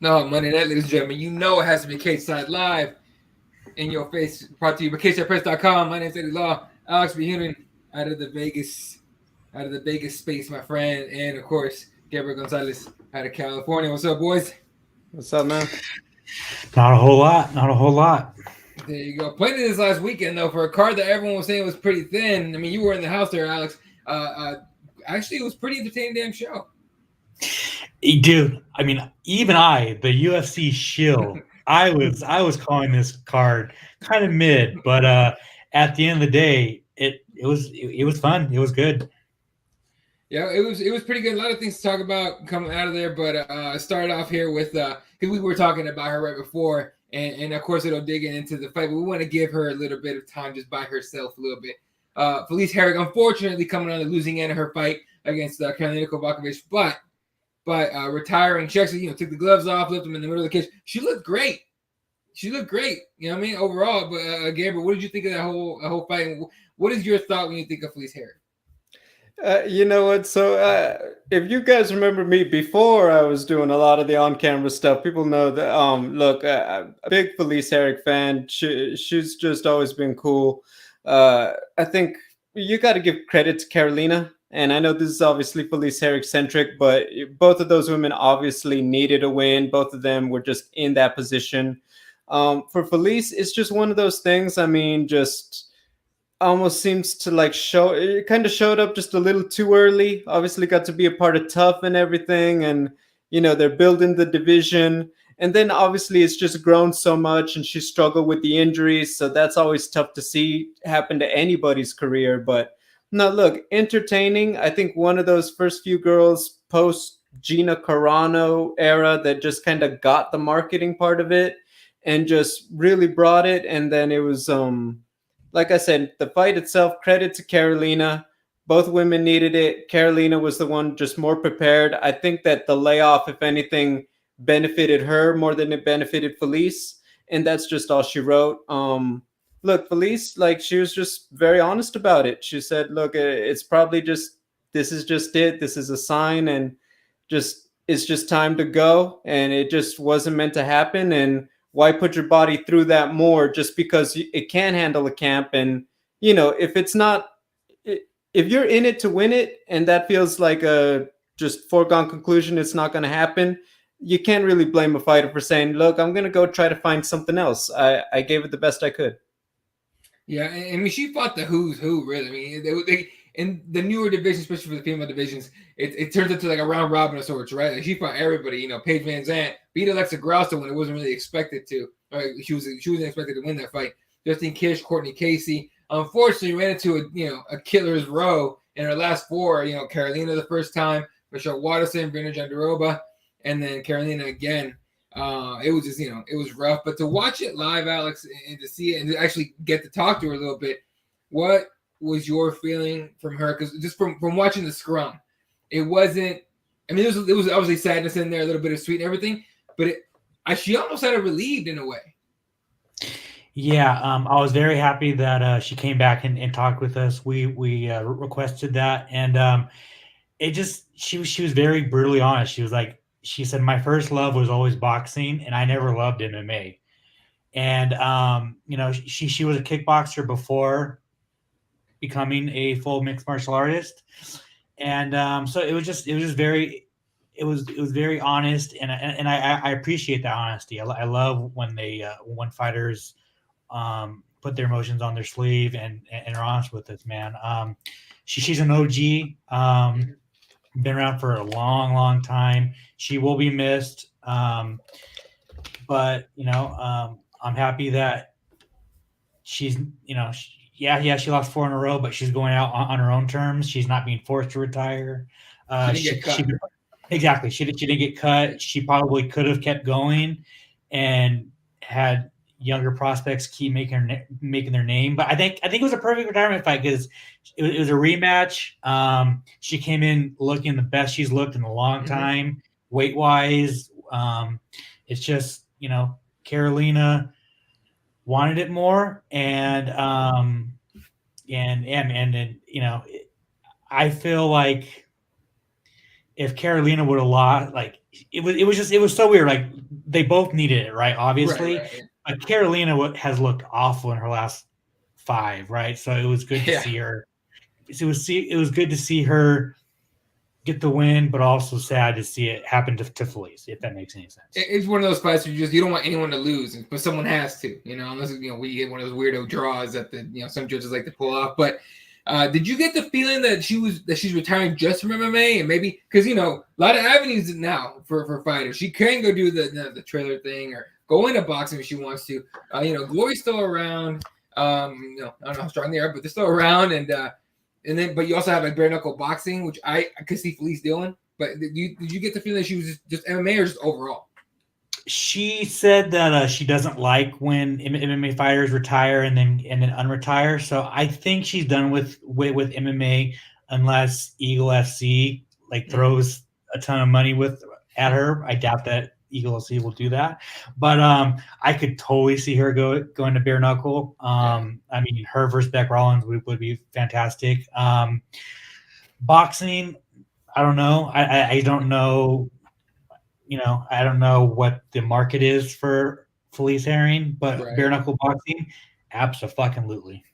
No, Monday night, ladies and gentlemen. You know it has to be Cageside live in your face. Brought to you by CagesidePress.com. My name is Eddie Law. Alex Behunin out of the Vegas space, my friend, and of course Gabriel Gonzalez out of California. What's up, boys? What's up, man? Not a whole lot. There you go. Played it this last weekend though for a card that everyone was saying was pretty thin. I mean, you were in the house there, Alex. Actually, it was pretty entertaining damn show. Dude, I mean, even the UFC shill, I was calling this card kind of mid, but at the end of the day, it was fun. It was good. Yeah, it was pretty good. A lot of things to talk about coming out of there, but I started off here with because we were talking about her right before, and of course it'll dig into the fight, but we want to give her a little bit of time just by herself a little bit. Felice Herrig, unfortunately, coming on the losing end of her fight against Karolina Kowalkiewicz, but retiring. She actually, took the gloves off, left them in the middle of the cage. She looked great. You know what I mean? Overall, but Gabriel, what did you think of that whole fight? And what is your thought when you think of Felice Herrig? You know what? So if you guys remember me before I was doing a lot of the on-camera stuff, people know that, look, I'm a big Felice Herrig fan. She's just always been cool. I think you got to give credit to Karolina. And I know this is obviously Felice Herrig centric, but both of those women obviously needed a win. Both of them were just in that position. For Felice, it's just one of those things. I mean, just almost seems to it kind of showed up just a little too early. Obviously got to be a part of Tough and everything. And, they're building the division. And then obviously it's just grown so much and she struggled with the injuries. So that's always tough to see happen to anybody's career. But no, look, entertaining. I think one of those first few girls post Gina Carano era that just kind of got the marketing part of it and just really brought it. And then it was, like I said, the fight itself, credit to Karolina. Both women needed it. Karolina was the one just more prepared. I think that the layoff, if anything, benefited her more than it benefited Felice. And that's just all she wrote. Look, Felice, she was just very honest about it. She said, look, it's probably just, this is just it. This is a sign and it's just time to go. And it just wasn't meant to happen. And why put your body through that more just because it can handle a camp? And, if it's not, if you're in it to win it and that feels like a just foregone conclusion, it's not going to happen. You can't really blame a fighter for saying, look, I'm going to go try to find something else. I gave it the best I could. Yeah, I mean, she fought the who's who, really. I mean, they in the newer divisions, especially for the female divisions, it turns into like a round robin of sorts, right? Like she fought everybody. Paige Van Zandt beat Alexa Grasso when it wasn't really expected to. Right? She wasn't expected to win that fight. Justine Kish, Courtney Casey, unfortunately ran into a killer's row in her last four. Karolina the first time, Michelle Watterson, Brina Jandiroba, and then Karolina again. It was just, it was rough. But to watch it live, Alex, and to see it and to actually get to talk to her a little bit, what was your feeling from her? Because just from watching the scrum, it wasn't. I mean, it was obviously sadness in there, a little bit of sweet and everything, but she almost had it relieved in a way. Yeah, I was very happy that she came back and talked with us. We requested that, and she was very brutally honest. She said, my first love was always boxing, and I never loved MMA. And she was a kickboxer before becoming a full mixed martial artist, and so it was very very honest, and I appreciate that honesty. I love when when fighters put their emotions on their sleeve and are honest with us, man. She's an OG. Been around for a long time. She will be missed. But I'm happy that she's, she lost 4 in a row, but she's going out on her own terms. She's not being forced to retire. She didn't get cut. Exactly. She didn't get cut. She probably could have kept going and had younger prospects keep making their name. But I think it was a perfect retirement fight because it was a rematch. She came in looking the best she's looked in a long time, weight wise. It's just, Carolina wanted it more, and I feel like if Carolina would have lost, like it was so weird. Like they both needed it, right? Obviously, right. but Carolina has looked awful in her last 5, right? So it was good to see her. It was good to see her get the win, but also sad to see it happen to Felice, if that makes any sense. It's one of those fights where you don't want anyone to lose, but someone has to, unless we get one of those weirdo draws that some judges like to pull off. But did you get the feeling that she's retiring just from MMA, and maybe because a lot of avenues now for fighters, she can go do the trailer thing or go into boxing if she wants to. Glory's still around. I don't know how strong they are, but they're still around, but you also have like bare knuckle boxing, which I could see Felice doing. But did you get the feeling that she was just MMA or just overall? She said that she doesn't like when MMA fighters retire and then unretire. So I think she's done with MMA unless Eagle FC throws a ton of money at her. I doubt that Eagle FC will do that, but I could totally see her going to bare knuckle. I mean, her versus Beck Rollins would be fantastic. Boxing, I don't know. I don't know. I don't know what the market is for Felice Herring, but bare knuckle boxing, absolutely.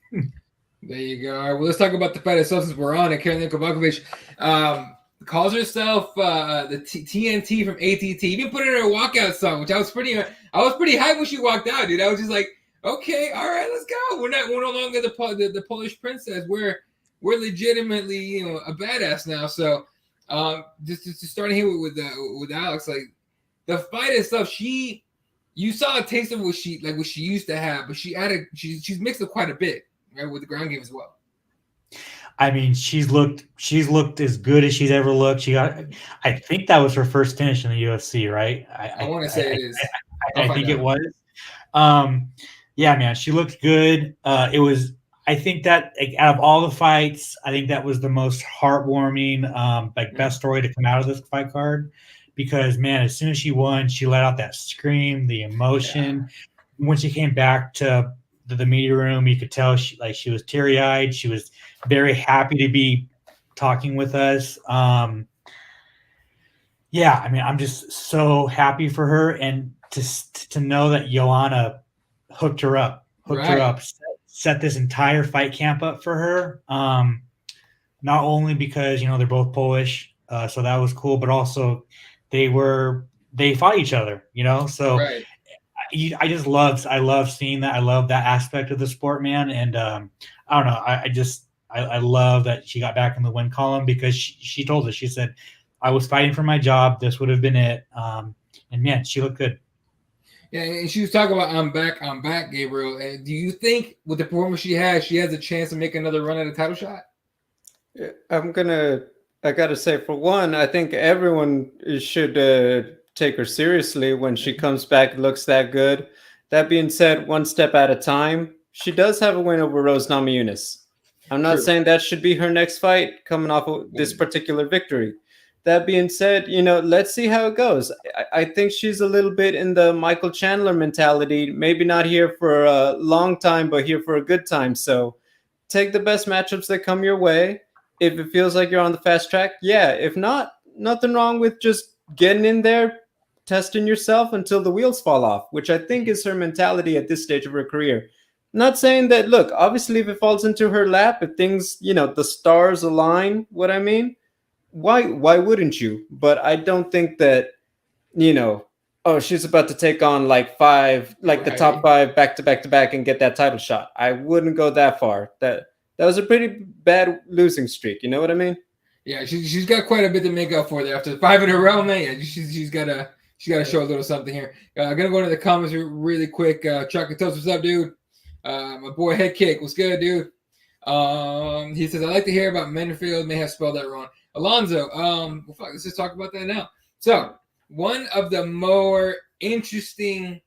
There you go. All right, well, let's talk about the fight itself since we're on it. Karolina Kowalkiewicz calls herself the TNT from ATT. Even put in her walkout song, which I was pretty hyped when she walked out, dude. I was just like, okay, all right, let's go. We're no longer the Polish princess. We're legitimately a badass now. So just starting here with Alex, like the fight itself, you saw a taste of what she used to have, but she's mixed it quite a bit, right, with the ground game as well. I mean, she's looked as good as she's ever looked. I think that was her first finish in the UFC, right? I want to say it is. I think it was. Yeah, man, she looked good. I think that out of all the fights, I think that was the most heartwarming, best story to come out of this fight card. Because man, as soon as she won, she let out that scream, the emotion. Yeah. When she came back to the media room, you could tell she was teary-eyed. She was very happy to be talking with us. Yeah, I mean, I'm just so happy for her, and to know that Joanna hooked her up, set this entire fight camp up for her. Not only because they're both Polish, so that was cool, but also they fought each other, so I love seeing that. I love that aspect of the sport, man. And I don't know, I love that she got back in the win column because she told us, she said, I was fighting for my job, this would have been it. And man, she looked good. Yeah, and she was talking about I'm back, Gabriel. And do you think with the performance she has a chance to make another run at a title shot? I gotta say, for one, I think everyone should take her seriously when she comes back, looks that good. That being said, one step at a time. She does have a win over Rose Namajunas. I'm not saying that should be her next fight coming off of this particular victory. That being said, let's see how it goes. I think she's a little bit in the Michael Chandler mentality, maybe not here for a long time, but here for a good time. So take the best matchups that come your way. If it feels like you're on the fast track, yeah. If not, nothing wrong with just getting in there, testing yourself until the wheels fall off, which I think is her mentality at this stage of her career. Not saying that, look, obviously if it falls into her lap, if things, the stars align, what I mean, why wouldn't you? But I don't think that, oh, she's about to take on like the top 5 back to back to back and get that title shot. I wouldn't go that far. That was a pretty bad losing streak. You know what I mean? Yeah, she's got quite a bit to make up for there after 5 in a row, man. Yeah, she's got to show a little something here. I'm gonna go into the comments really quick. Chocolate Toast, what's up, dude? My boy Head Kick, what's good, dude? He says, I like to hear about Menderfield. May have spelled that wrong. Alonzo, well, fuck, let's just talk about that now. So, one of the more interesting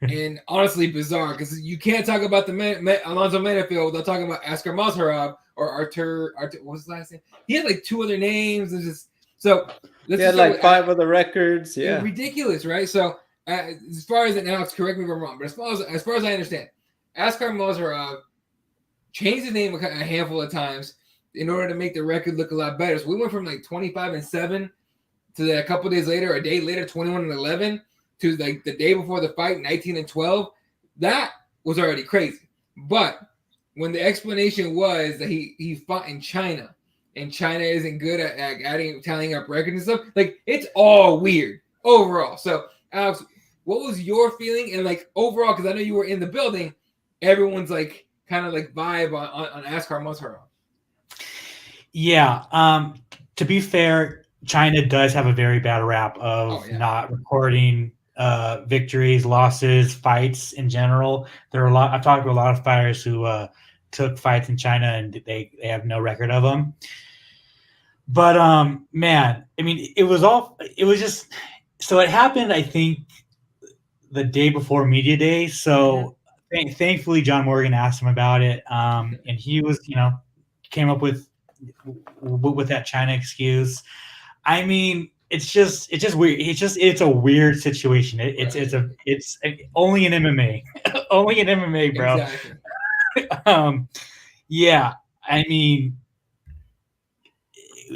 and honestly bizarre, because you can't talk about the Alonzo Menderfield without talking about Askar Mozharov or Artur. What's his last name? He had like 2 other names. And just so he had like 5 other records. Yeah, ridiculous, right? So as far as Alex, correct me if I'm wrong, but as far as I understand, Askar Mozharov changed his name a handful of times in order to make the record look a lot better. So we went from like 25-7 to a couple days later, a day later, 21-11 to like the day before the fight, 19-12. That was already crazy. But when the explanation was that he fought in China and China isn't good at tallying up records and stuff, like it's all weird overall. So Alex, what was your feeling? And like overall, because I know you were in the building, everyone's like kind of like vibe on Askar Mozharov. Yeah. To be fair, China does have a very bad rap of not recording victories, losses, fights in general. There are I've talked to a lot of fighters who took fights in China and they have no record of them. But man, I mean, it was just so it happened. I think the day before media day. So thankfully, John Morgan asked him about it, and he was, came up with that China excuse. I mean, it's just weird. It's a weird situation. It's only in MMA, only in MMA, bro. Exactly. Yeah, I mean,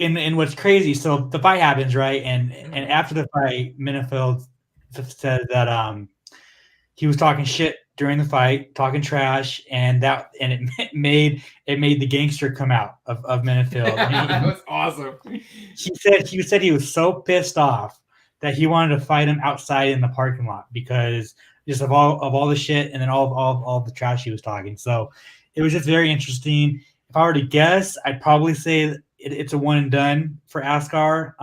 and what's crazy? So the fight happens, right? And after the fight, Menderfield said that he was talking shit during the fight, talking trash, and it made the gangster come out of Menderfield. That was awesome. He said he was so pissed off that he wanted to fight him outside in the parking lot because just of all the shit and then all the trash he was talking. So it was just very interesting. If I were to guess, I'd probably say it's a one and done for Askar,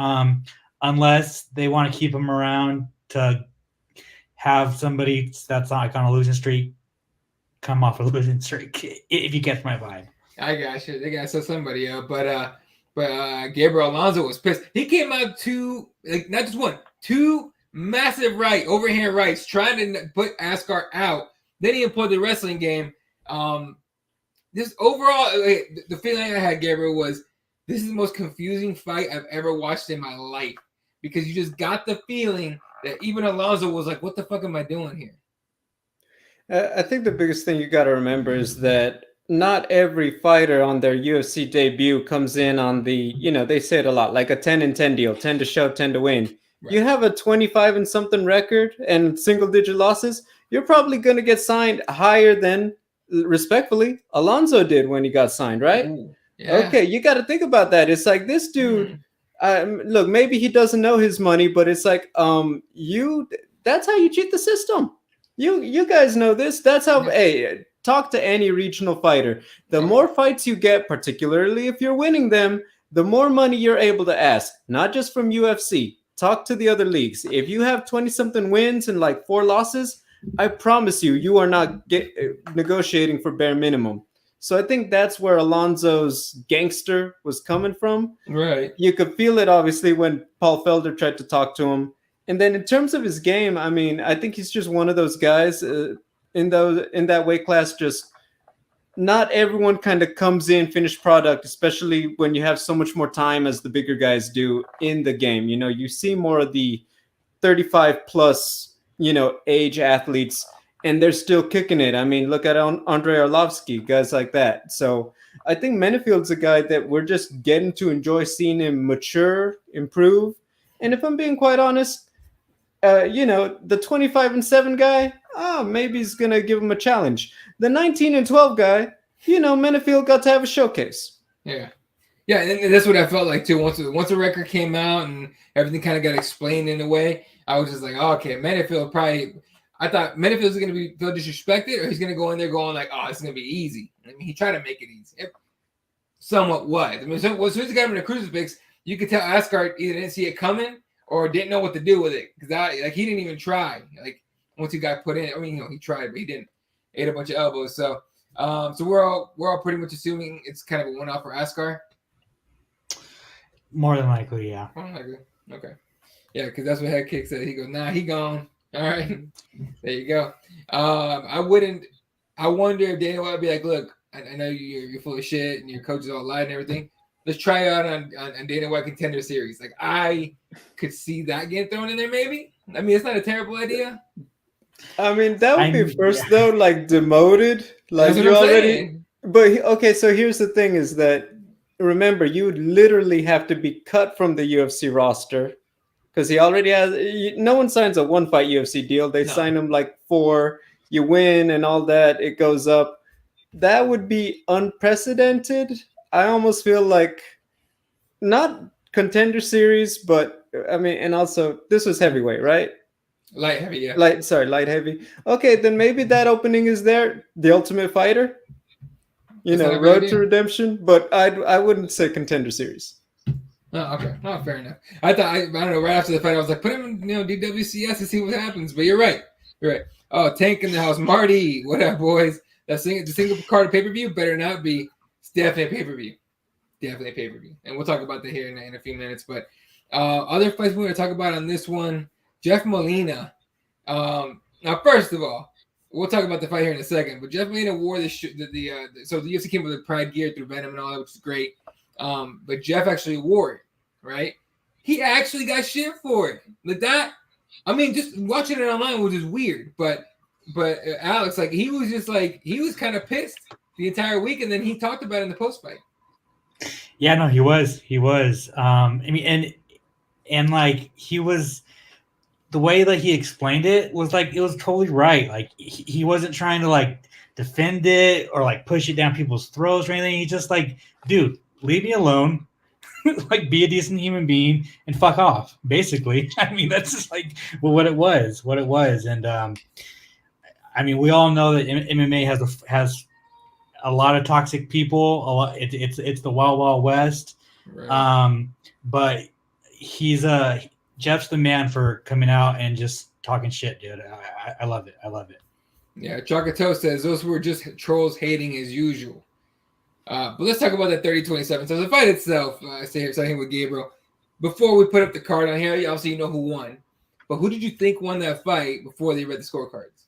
unless they want to keep him around to have somebody that's not on a losing streak come off a losing streak, if you get my vibe. I got you. They got to set somebody up. But Gabriel Alonso was pissed. He came out not just one, 2 massive overhand rights, trying to put Askar out. Then he employed the wrestling game. This overall, the feeling I had, Gabriel, was this is the most confusing fight I've ever watched in my life, because you just got the feeling that even Alonso was like, what the fuck am I doing here? I think the biggest thing you got to remember is that not every fighter on their UFC debut comes in on the, they say it a lot, like a 10-10 deal, 10 to show, 10 to win. Right. You have a 25 and something record and single digit losses, you're probably going to get signed higher than, respectfully, Alonso did when he got signed, right? Ooh, yeah. Okay, you got to think about that. It's like this dude... look, maybe he doesn't know his money, but it's like, that's how you cheat the system. You guys know this. That's how, hey, talk to any regional fighter. The more fights you get, particularly if you're winning them, the more money you're able to ask, not just from UFC. Talk to the other leagues. If you have 20-something wins and like 4 losses, I promise you are not negotiating for bare minimum. So I think that's where Alonso's gangster was coming from. Right. You could feel it, obviously, when Paul Felder tried to talk to him. And then in terms of his game, I mean, I think he's just one of those guys in that weight class. Just not everyone kind of comes in finished product, especially when you have so much more time as the bigger guys do in the game. You see more of the 35 plus, age athletes, and they're still kicking it. I mean, look at Andrei Arlovsky, guys like that. So I think Menderfield's a guy that we're just getting to enjoy seeing him mature, improve. And if I'm being quite honest, the 25-7 guy, maybe he's gonna give him a challenge. The 19-12 guy, Menifield got to have a showcase. Yeah, and that's what I felt like too. Once the record came out and everything kind of got explained in a way, I was just like, oh, okay, Menifield probably. I thought Menifield's going to feel disrespected, or he's going to go in there going like, oh, it's going to be easy. I mean, he tried to make it easy. It somewhat was. I mean, so as soon as he got him in the crucifix, you could tell Askar either didn't see it coming or didn't know what to do with it because he didn't even try. Like once he got put in, I mean, he tried, but he didn't. Ate a bunch of elbows. So, so we're all pretty much assuming it's kind of a one-off for Askar. More than likely, yeah. More than likely. Okay. Yeah, because that's what Head Kick said. He goes, nah, he gone. All right. There you go. I wonder if Dana White would be like, look, I know you're full of shit and your coach is all lying and everything. Let's try it out on Dana White Contender Series. Like, I could see that getting thrown in there maybe. I mean, it's not a terrible idea. I mean, that would be first, though, like, demoted. Like, you already... Saying. But, okay, so here's the thing is that, remember, you would literally have to be cut from the UFC roster because he already has. No one signs a one-fight UFC deal. They sign him like 4. You win and all that. It goes up. That would be unprecedented. I almost feel like not Contender Series, but I mean, and also this was heavyweight, right? Light heavy, yeah. Light heavy. Okay, then maybe that opening is there. The Ultimate Fighter. Road to Redemption, but I wouldn't say Contender Series. Oh, okay. Oh, fair enough. I thought I don't know. Right after the fight, I was like, put him in DWCS and see what happens. But you're right. Oh, Tank in the house, Marty. What up, boys? The single card pay-per-view better not be. It's definitely a pay-per-view. And we'll talk about that here in a few minutes. But other fights we're going to talk about on this one, Jeff Molina. Now, first of all, we'll talk about the fight here in a second, but Jeff Molina wore so the UFC came with the Pride gear through Venom and all that, which is great. But Jeff actually wore it, right? He actually got shit for it. Like that. I mean, just watching it online was just weird. But Alex, like he was kind of pissed the entire week, and then he talked about it in the post fight. Yeah, no, he was. I mean, and like he was. The way that he explained it was like it was totally right. Like he wasn't trying to like defend it or like push it down people's throats or anything. He just like, dude, leave me alone. Like be a decent human being and fuck off. Basically, I mean that's just like what it was. And I mean we all know that MMA has a lot of toxic people. A lot. It's the Wild Wild West. Right. But he's Jeff's the man for coming out and just talking shit, dude. I love it. Yeah, Chocoto says those were just trolls hating as usual. But let's talk about that 30-27. So the fight itself, starting with Gabriel. Before we put up the card on here, obviously you know who won. But who did you think won that fight before they read the scorecards?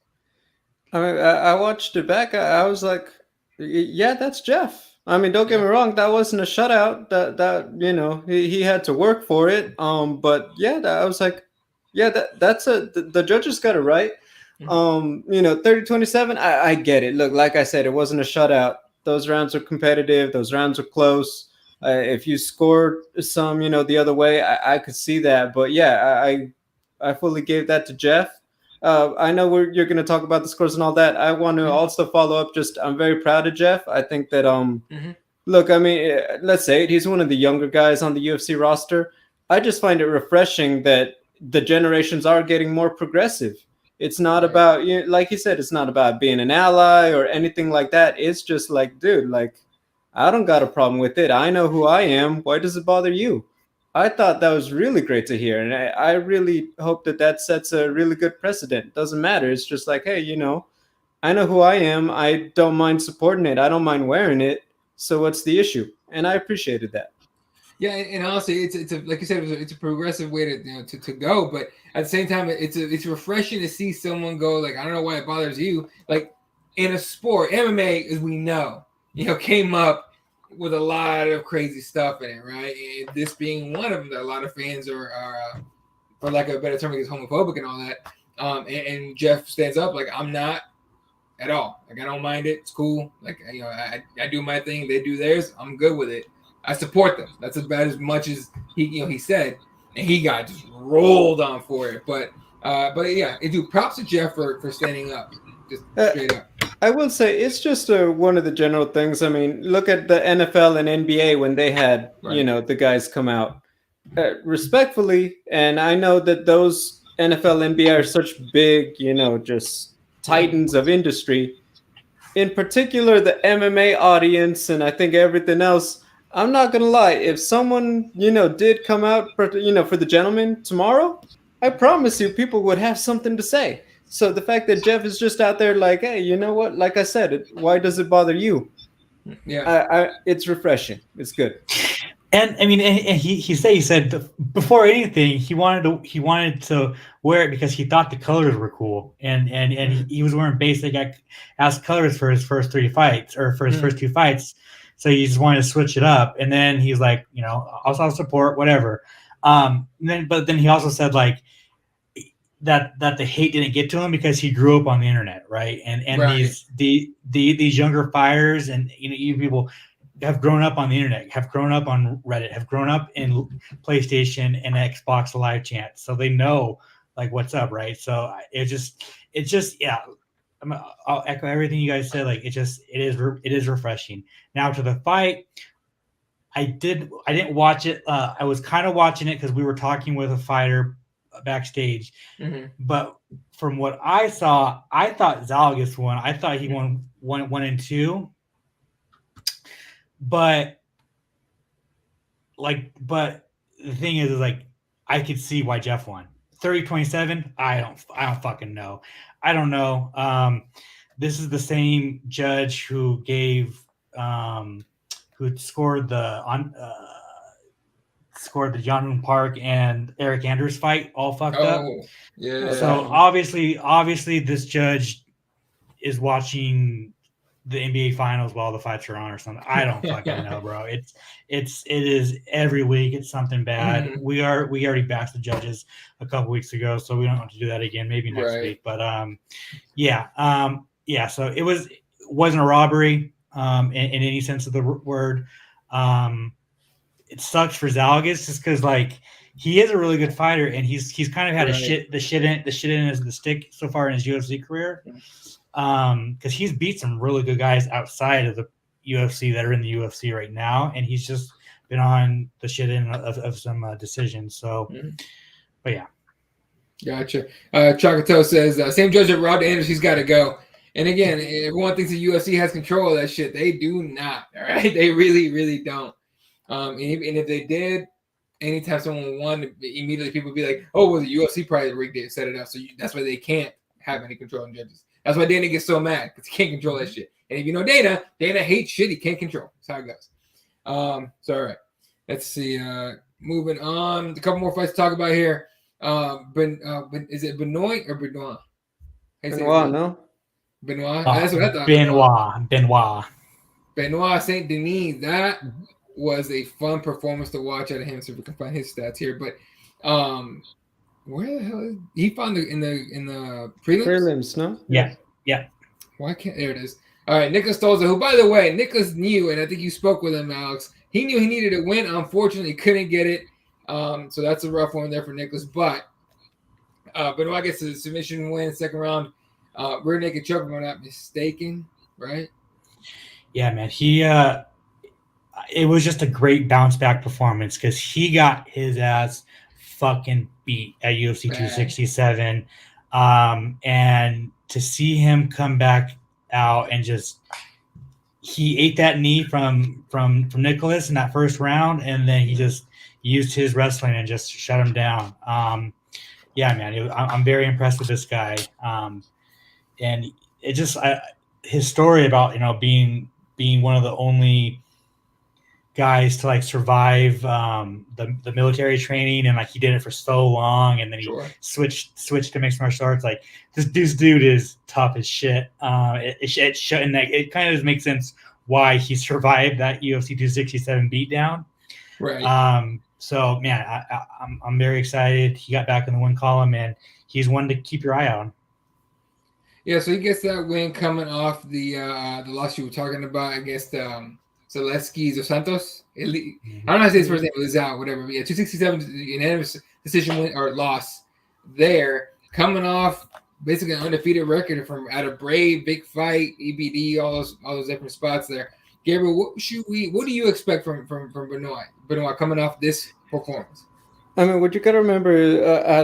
I mean, I watched it back. I was like, yeah, that's Jeff. I mean, don't get me wrong. That wasn't a shutout. That he had to work for it. But yeah, I was like, yeah, the judges got it right. 30-27. I get it. Look, like I said, it wasn't a shutout. Those rounds are competitive. Those rounds are close. If you scored some, the other way, I could see that. But yeah, I fully gave that to Jeff. I know you're going to talk about the scores and all that. I want to also follow up. I'm very proud of Jeff. I think that, look, I mean, let's say it. He's one of the younger guys on the UFC roster. I just find it refreshing that the generations are getting more progressive. It's not about, like you said, it's not about being an ally or anything like that. It's just like, dude, like, I don't got a problem with it. I know who I am. Why does it bother you? I thought that was really great to hear. And I really hope that sets a really good precedent. Doesn't matter. It's just like, hey, I know who I am. I don't mind supporting it. I don't mind wearing it. So what's the issue? And I appreciated that. Yeah, and honestly, it's like you said, it's a progressive way to go. But at the same time, it's refreshing to see someone go like, I don't know why it bothers you. Like in a sport, MMA, as we know, came up with a lot of crazy stuff in it, right? And this being one of them that a lot of fans are for lack of a better term, is homophobic and all that. And Jeff stands up like, I'm not at all. Like I don't mind it. It's cool. Like I do my thing. They do theirs. I'm good with it. I support them. That's about as much as he said, and he got just rolled on for it. But But yeah, dude, props to Jeff for standing up, just straight up. I will say it's just one of the general things. I mean, look at the NFL and NBA when they had, the guys come out respectfully. And I know that those NFL, NBA are such big, just titans of industry. In particular, the MMA audience, and I think everything else. I'm not gonna lie. If someone, did come out, for the gentleman tomorrow, I promise you, people would have something to say. So the fact that Jeff is just out there like, hey, you know what? Like I said, why does it bother you? Yeah, it's refreshing. It's good. And I mean, and he said before anything, he wanted to wear it because he thought the colors were cool, and he was wearing basic ass colors for his first 3 fights or for his first 2 fights, so he just wanted to switch it up. And then he's like, I'll support whatever. But then he also said like that the hate didn't get to him because he grew up on the internet, right? And right. these younger fighters and you people have grown up on the internet, have grown up on Reddit, have grown up in PlayStation and Xbox Live chat, so they know like what's up, right? So it's just yeah. I'll echo everything you guys said. Like it is refreshing. Now to the fight, I didn't watch it. I was kind of watching it because we were talking with a fighter backstage, but from what I saw, I thought Zalgiris won. I thought he won 1 and 2. But the thing is like I could see why Jeff won. 30-27, I don't fucking know. I don't know. This is the same judge who gave who scored the John Park and Eric Anders fight all fucked up. Yeah. So obviously this judge is watching the NBA finals while the fights are on or something. I don't fucking know, bro. It is every week. It's something bad. We already bashed the judges a couple weeks ago, so we don't have to do that again. Maybe next week. But So it wasn't a robbery in any sense of the word. It sucks for Zalgiris just because like he is a really good fighter and he's kind of had the shit in the stick so far in his UFC career. Because he's beat some really good guys outside of the UFC that are in the UFC right now, and he's just been on the shit end of some decisions. So, but yeah. Gotcha. Chocoto says, same judge that robbed Anders, he's got to go. And again, everyone thinks the UFC has control of that shit. They do not. All right, they really, really don't. And if they did, anytime someone won, immediately people would be like, "Oh, well, the UFC probably rigged it, set it up." So that's why they can't have any control on judges. That's why Dana gets so mad because he can't control that shit. And if you know Dana hates shit he can't control. That's how it goes. So all right, let's see. Moving on, a couple more fights to talk about here. Is it Benoit or Benoit? Benoit, no. Benoit. That's what I thought. Benoit Saint Denis. That was a fun performance to watch out of him. So if we can find his stats here, but where the hell is he found in the prelims? Prelims, no? Yeah. Why can't there it is? All right, Nicholas Stolza, who by the way, Nicholas knew, and I think you spoke with him, Alex. He knew he needed a win. Unfortunately, couldn't get it. So that's a rough one there for Nicholas. But Benoit gets a submission win, second round. Rear naked choke, if I'm not mistaken, right? Yeah, man. It was just a great bounce back performance because he got his ass fucking beat at UFC 267. And to see him come back out and just he ate that knee from Nicholas in that first round, and then he just used his wrestling and just shut him down. Yeah, man, I'm very impressed with this guy. And it just his story about being one of the only guys to like survive the military training, and like he did it for so long, and then he switched to mixed martial arts. Like this dude is tough as shit. It kind of makes sense why he survived that UFC 267 beatdown. Right. So man, I'm very excited. He got back in the win column, and he's one to keep your eye on. Yeah, so he gets that win coming off the loss you were talking about against Zaleski or Santos. I don't know how to say his first name. It was out, whatever. But yeah, 267 unanimous decision win or loss there. coming off basically an undefeated record from out of Brave, Big Fight, EBD, all those different spots there. Gabriel, what do you expect from Benoit? Benoit coming off this performance? I mean, what you got to remember I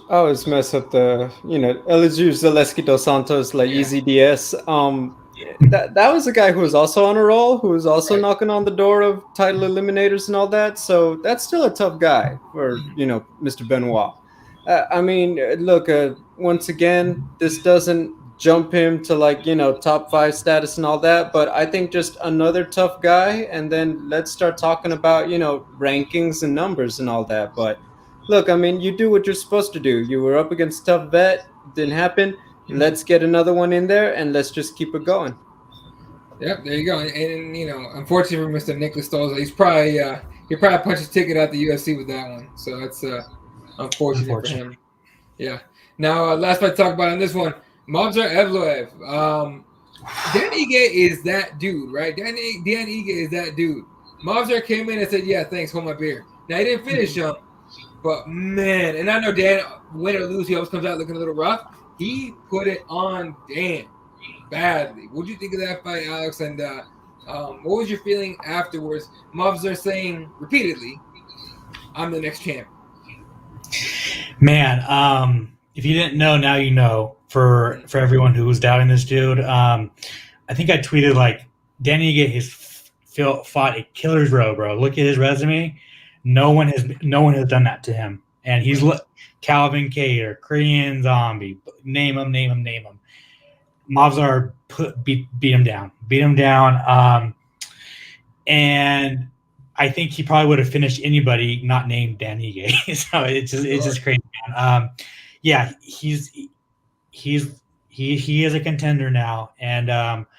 always mess up Elizur Zaleski dos Santos, like Easy DS. That was a guy who was also on a roll, who was also knocking on the door of title eliminators and all that. So that's still a tough guy for, Mr. Benoit. I mean, look, once again, this doesn't jump him to top 5 status and all that, but I think just another tough guy, and then let's start talking about rankings and numbers and all that. But look, I mean, you do what you're supposed to do. You were up against tough vet, didn't happen. Let's get another one in there and let's just keep it going. Yep, there you go. And unfortunately for Mr. Nicholas Stolze, he probably punched his ticket out the UFC with that one. So that's unfortunate for him. Yeah. Now, last fight to talk about on this one, Movsar Evloev. Dan Ige is that dude, right? Dan Ige is that dude. Movsar came in and said, "Yeah, thanks, hold my beer." Now, he didn't finish him, but man, and I know Dan, win or lose, he always comes out looking a little rough. He put it on Dan badly. What do you think of that fight, Alex? And what was your feeling afterwards? Movsar saying repeatedly, "I'm the next champ." Man, if you didn't know, now you know. For everyone who was doubting this dude, I think I tweeted like Danny has fought a killer's row, bro. Look at his resume. No one has done that to him. And he's Calvin Cater, Korean Zombie, name him. Movsar beat him down. And I think he probably would have finished anybody not named Dan Ige. So it's just crazy, man. Yeah, he is a contender now, and I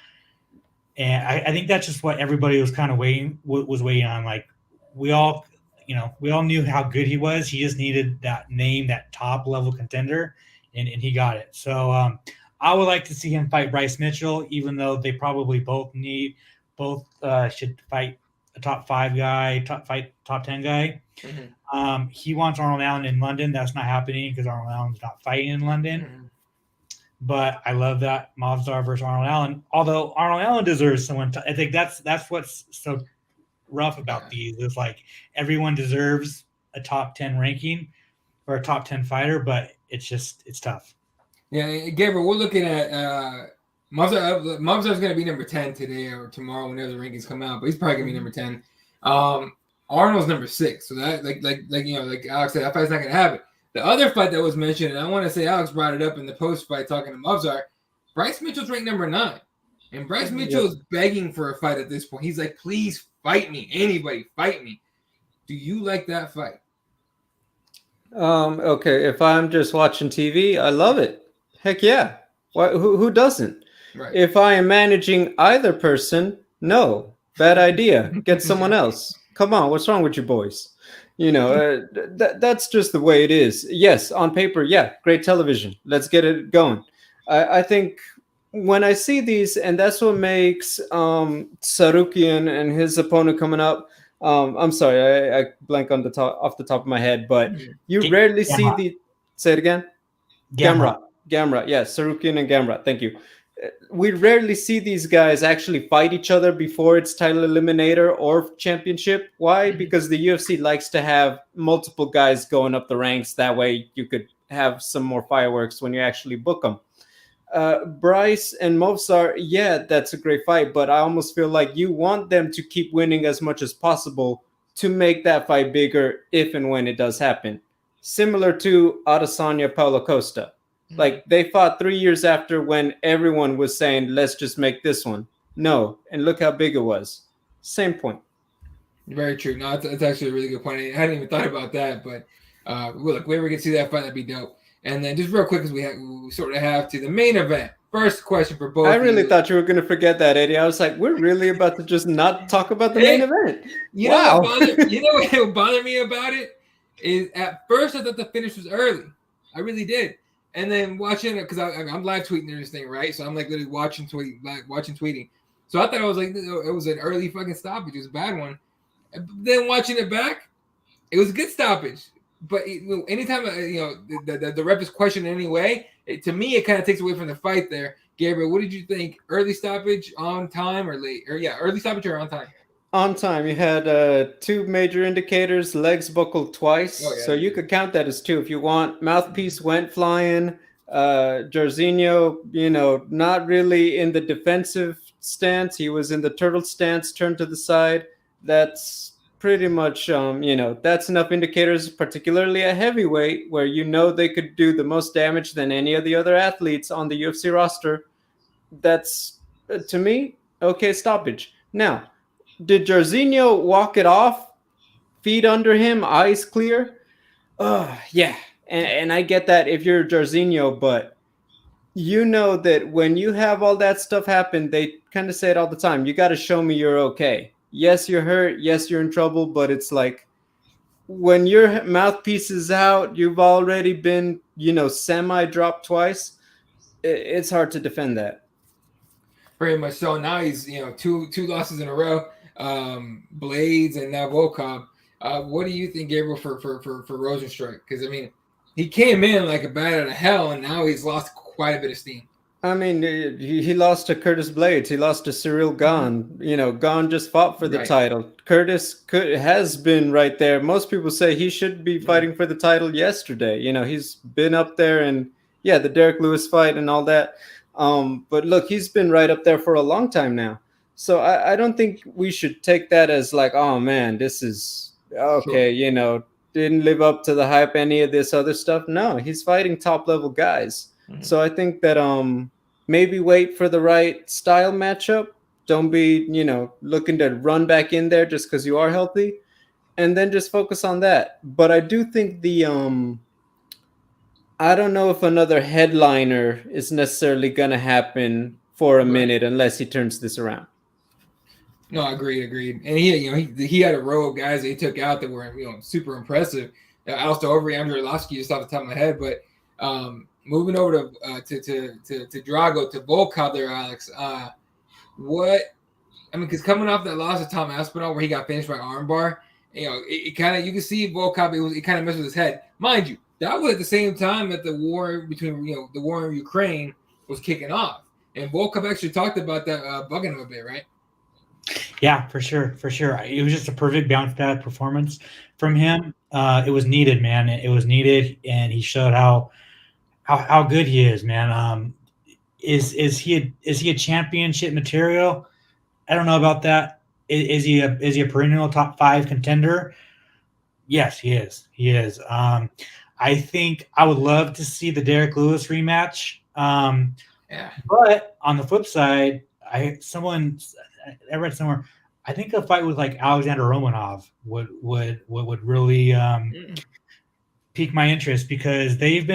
think that's just what everybody was kind of waiting on. Like we all knew how good he was. He just needed that name, that top level contender, and he got it. So I would like to see him fight Bryce Mitchell, even though they probably both should fight a top 5 guy, top 10 guy. Mm-hmm. He wants Arnold Allen in London. That's not happening because Arnold Allen's not fighting in London. Mm-hmm. But I love that Movsar versus Arnold Allen. Although Arnold Allen deserves someone. I think that's what's so rough about these. Is like everyone deserves a top 10 ranking or a top 10 fighter, but it's tough. Yeah, Gabriel, we're looking at Movsar's going to be number 10 today or tomorrow whenever the rankings come out, but he's probably going to be number 10. Arnold's number 6, so that like Alex said, that fight's not going to happen. The other fight that was mentioned, and I want to say Alex brought it up in the post fight talking to Movsar, Bryce Mitchell's ranked number 9. And Bryce Mitchell is begging for a fight at this point. He's like, please fight me. Anybody, fight me. Do you like that fight? Okay, if I'm just watching TV, I love it. Heck yeah. Who doesn't? Right. If I am managing either person, no. Bad idea. Get someone else. Come on, what's wrong with you boys? That's just the way it is. Yes, on paper, yeah, great television. Let's get it going. I think when I see these, and that's what makes Sarukian and his opponent coming up. I'm sorry, I blank on off the top of my head, but you rarely see the. Say it again. Gamrot, yeah, Sarukian and Gamrot. Thank you. We rarely see these guys actually fight each other before it's title eliminator or championship. Why? Because the UFC likes to have multiple guys going up the ranks. That way you could have some more fireworks when you actually book them. Bryce and Movsar, yeah, that's a great fight, but I almost feel like you want them to keep winning as much as possible to make that fight bigger if and when it does happen. Similar to Adesanya Paulo Costa. Like, they fought 3 years after when everyone was saying, let's just make this one. No. And look how big it was. Same point. Very true. No, it's actually a really good point. I hadn't even thought about that, but look, if we ever get to see that fight, that'd be dope. And then just real quick, because we sort of have to the main event. First question for both. I really thought you were going to forget that, Eddie. I was like, we're really about to just not talk about the main event. You know what bothered me about it is at first I thought the finish was early. I really did. And then watching it, because I'm live tweeting this thing, right? So I'm like literally watching tweeting. So I thought it was like it was an early fucking stoppage. It was a bad one. And then watching it back, it was a good stoppage. but anytime the ref is questioned in any way, to me it kind of takes away from the fight there. Gabriel, what did you think? Early stoppage, on time, or late? Early stoppage or on time? On time. You had two major indicators. Legs buckled twice, Oh, yeah, so you could count that as two if you want. Mouthpiece went flying. Jairzinho, not really in the defensive stance. He was in the turtle stance, turned to the side. That's pretty much, that's enough indicators, particularly a heavyweight, where they could do the most damage than any of the other athletes on the UFC roster. That's, to me, okay stoppage. Now, did Jairzinho walk it off? Feet under him, eyes clear? Yeah. And I get that if you're Jairzinho, but you know that when you have all that stuff happen, they kind of say it all the time. You got to show me you're okay. Yes, you're hurt. Yes, you're in trouble. But it's like when your mouthpiece is out, you've already been, semi-dropped twice. It's hard to defend that. Pretty much so. Now he's two losses in a row. Blades and now Volkov. What do you think, Gabriel, for Rozenstruik? Because I mean, he came in like a bat out of hell, and now he's lost quite a bit of steam. I mean, he lost to Curtis Blades. He lost to Cyril Gahn. Gahn just fought for the title. Curtis has been right there. Most people say he should be fighting for the title yesterday. He's been up there, and the Derek Lewis fight and all that. But look, he's been right up there for a long time now. So I don't think we should take that as like, oh man, this is okay. Sure. Didn't live up to the hype, any of this other stuff. No, he's fighting top level guys. Mm-hmm. So I think that maybe wait for the right style matchup. Don't be looking to run back in there just because you are healthy, and then just focus on that. But I do think I don't know if another headliner is necessarily going to happen for a minute unless he turns this around. No, agreed. And he had a row of guys that he took out that were super impressive. Alistair Overeem, Andrei Arlovski, just off the top of my head. But moving over to Drago, to Volkov there, Alex. Because coming off that loss to Tom Aspinall where he got finished by armbar, it kind of, you can see Volkov, it kind of messed with his head. Mind you, that was at the same time that the war between the war in Ukraine was kicking off, and Volkov actually talked about that bugging him a bit, right? Yeah, for sure. It was just a perfect bounce back performance from him. It was needed, man. It was needed, and he showed how good he is, man. Is he a championship material? I don't know about that. Is he a perennial top 5 contender? Yes, he is. I think I would love to see the Derek Lewis rematch. But on the flip side, I read somewhere, I think a fight with like Alexander Romanov would really pique my interest, because they have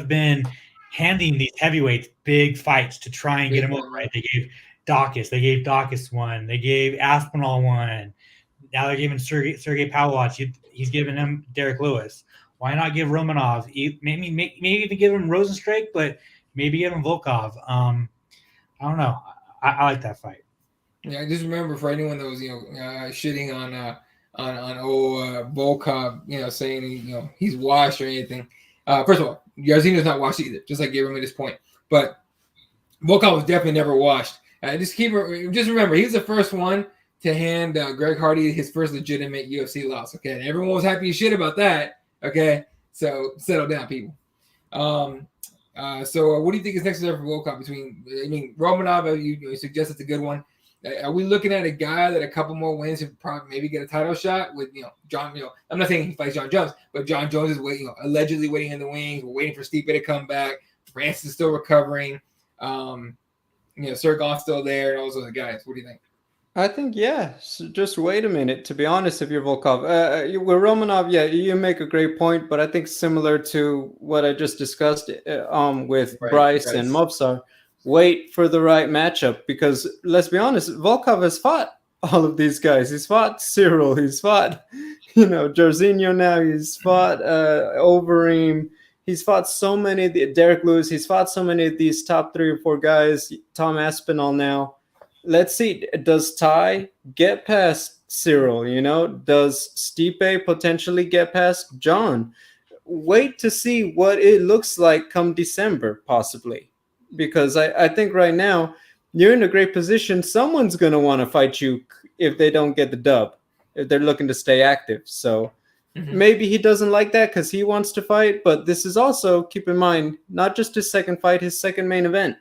been handing these heavyweights big fights to try and get them over, right? They gave Dawkins one, they gave Aspinall one. Now they're giving Sergey Pavlovich. He's giving him Derek Lewis. Why not give Romanov? Maybe even give him Rozenstruik, but maybe give him Volkov. I don't know. I like that fight. Yeah, I just remember, for anyone that was shitting on Volkov, saying he's washed or anything. First of all, Jairzinho's not washed either, just like Gabriel made this point. But Volkov was definitely never washed. Just remember, he was the first one to hand Greg Hardy his first legitimate UFC loss. Okay, and everyone was happy as shit about that. Okay, so settle down, people. So what do you think is next there for Volkov? Romanov, you suggest it's a good one. Are we looking at a guy that a couple more wins and probably maybe get a title shot with John? I'm not saying he fights John Jones, but John Jones is waiting, allegedly waiting in the wings. We're waiting for Stipe to come back. Francis is still recovering. Sergon's still there, and all those other guys. What do you think? I think, so just wait a minute, to be honest, if you're Volkov. With Romanov, you make a great point, but I think similar to what I just discussed with Bryce and Movsar, wait for the right matchup, because let's be honest, Volkov has fought all of these guys. He's fought Cyril, he's fought, Jairzinho now, he's fought Overeem, he's fought so many, Derek Lewis, he's fought so many of these top 3 or 4 guys, Tom Aspinall now. Let's see, does Ty get past Cyril? Does Stipe potentially get past John? Wait to see what it looks like come December, possibly. Because I think right now you're in a great position. Someone's going to want to fight you if they don't get the dub, if they're looking to stay active. So maybe he doesn't like that because he wants to fight. But this is also, keep in mind, not just his second fight, his second main event.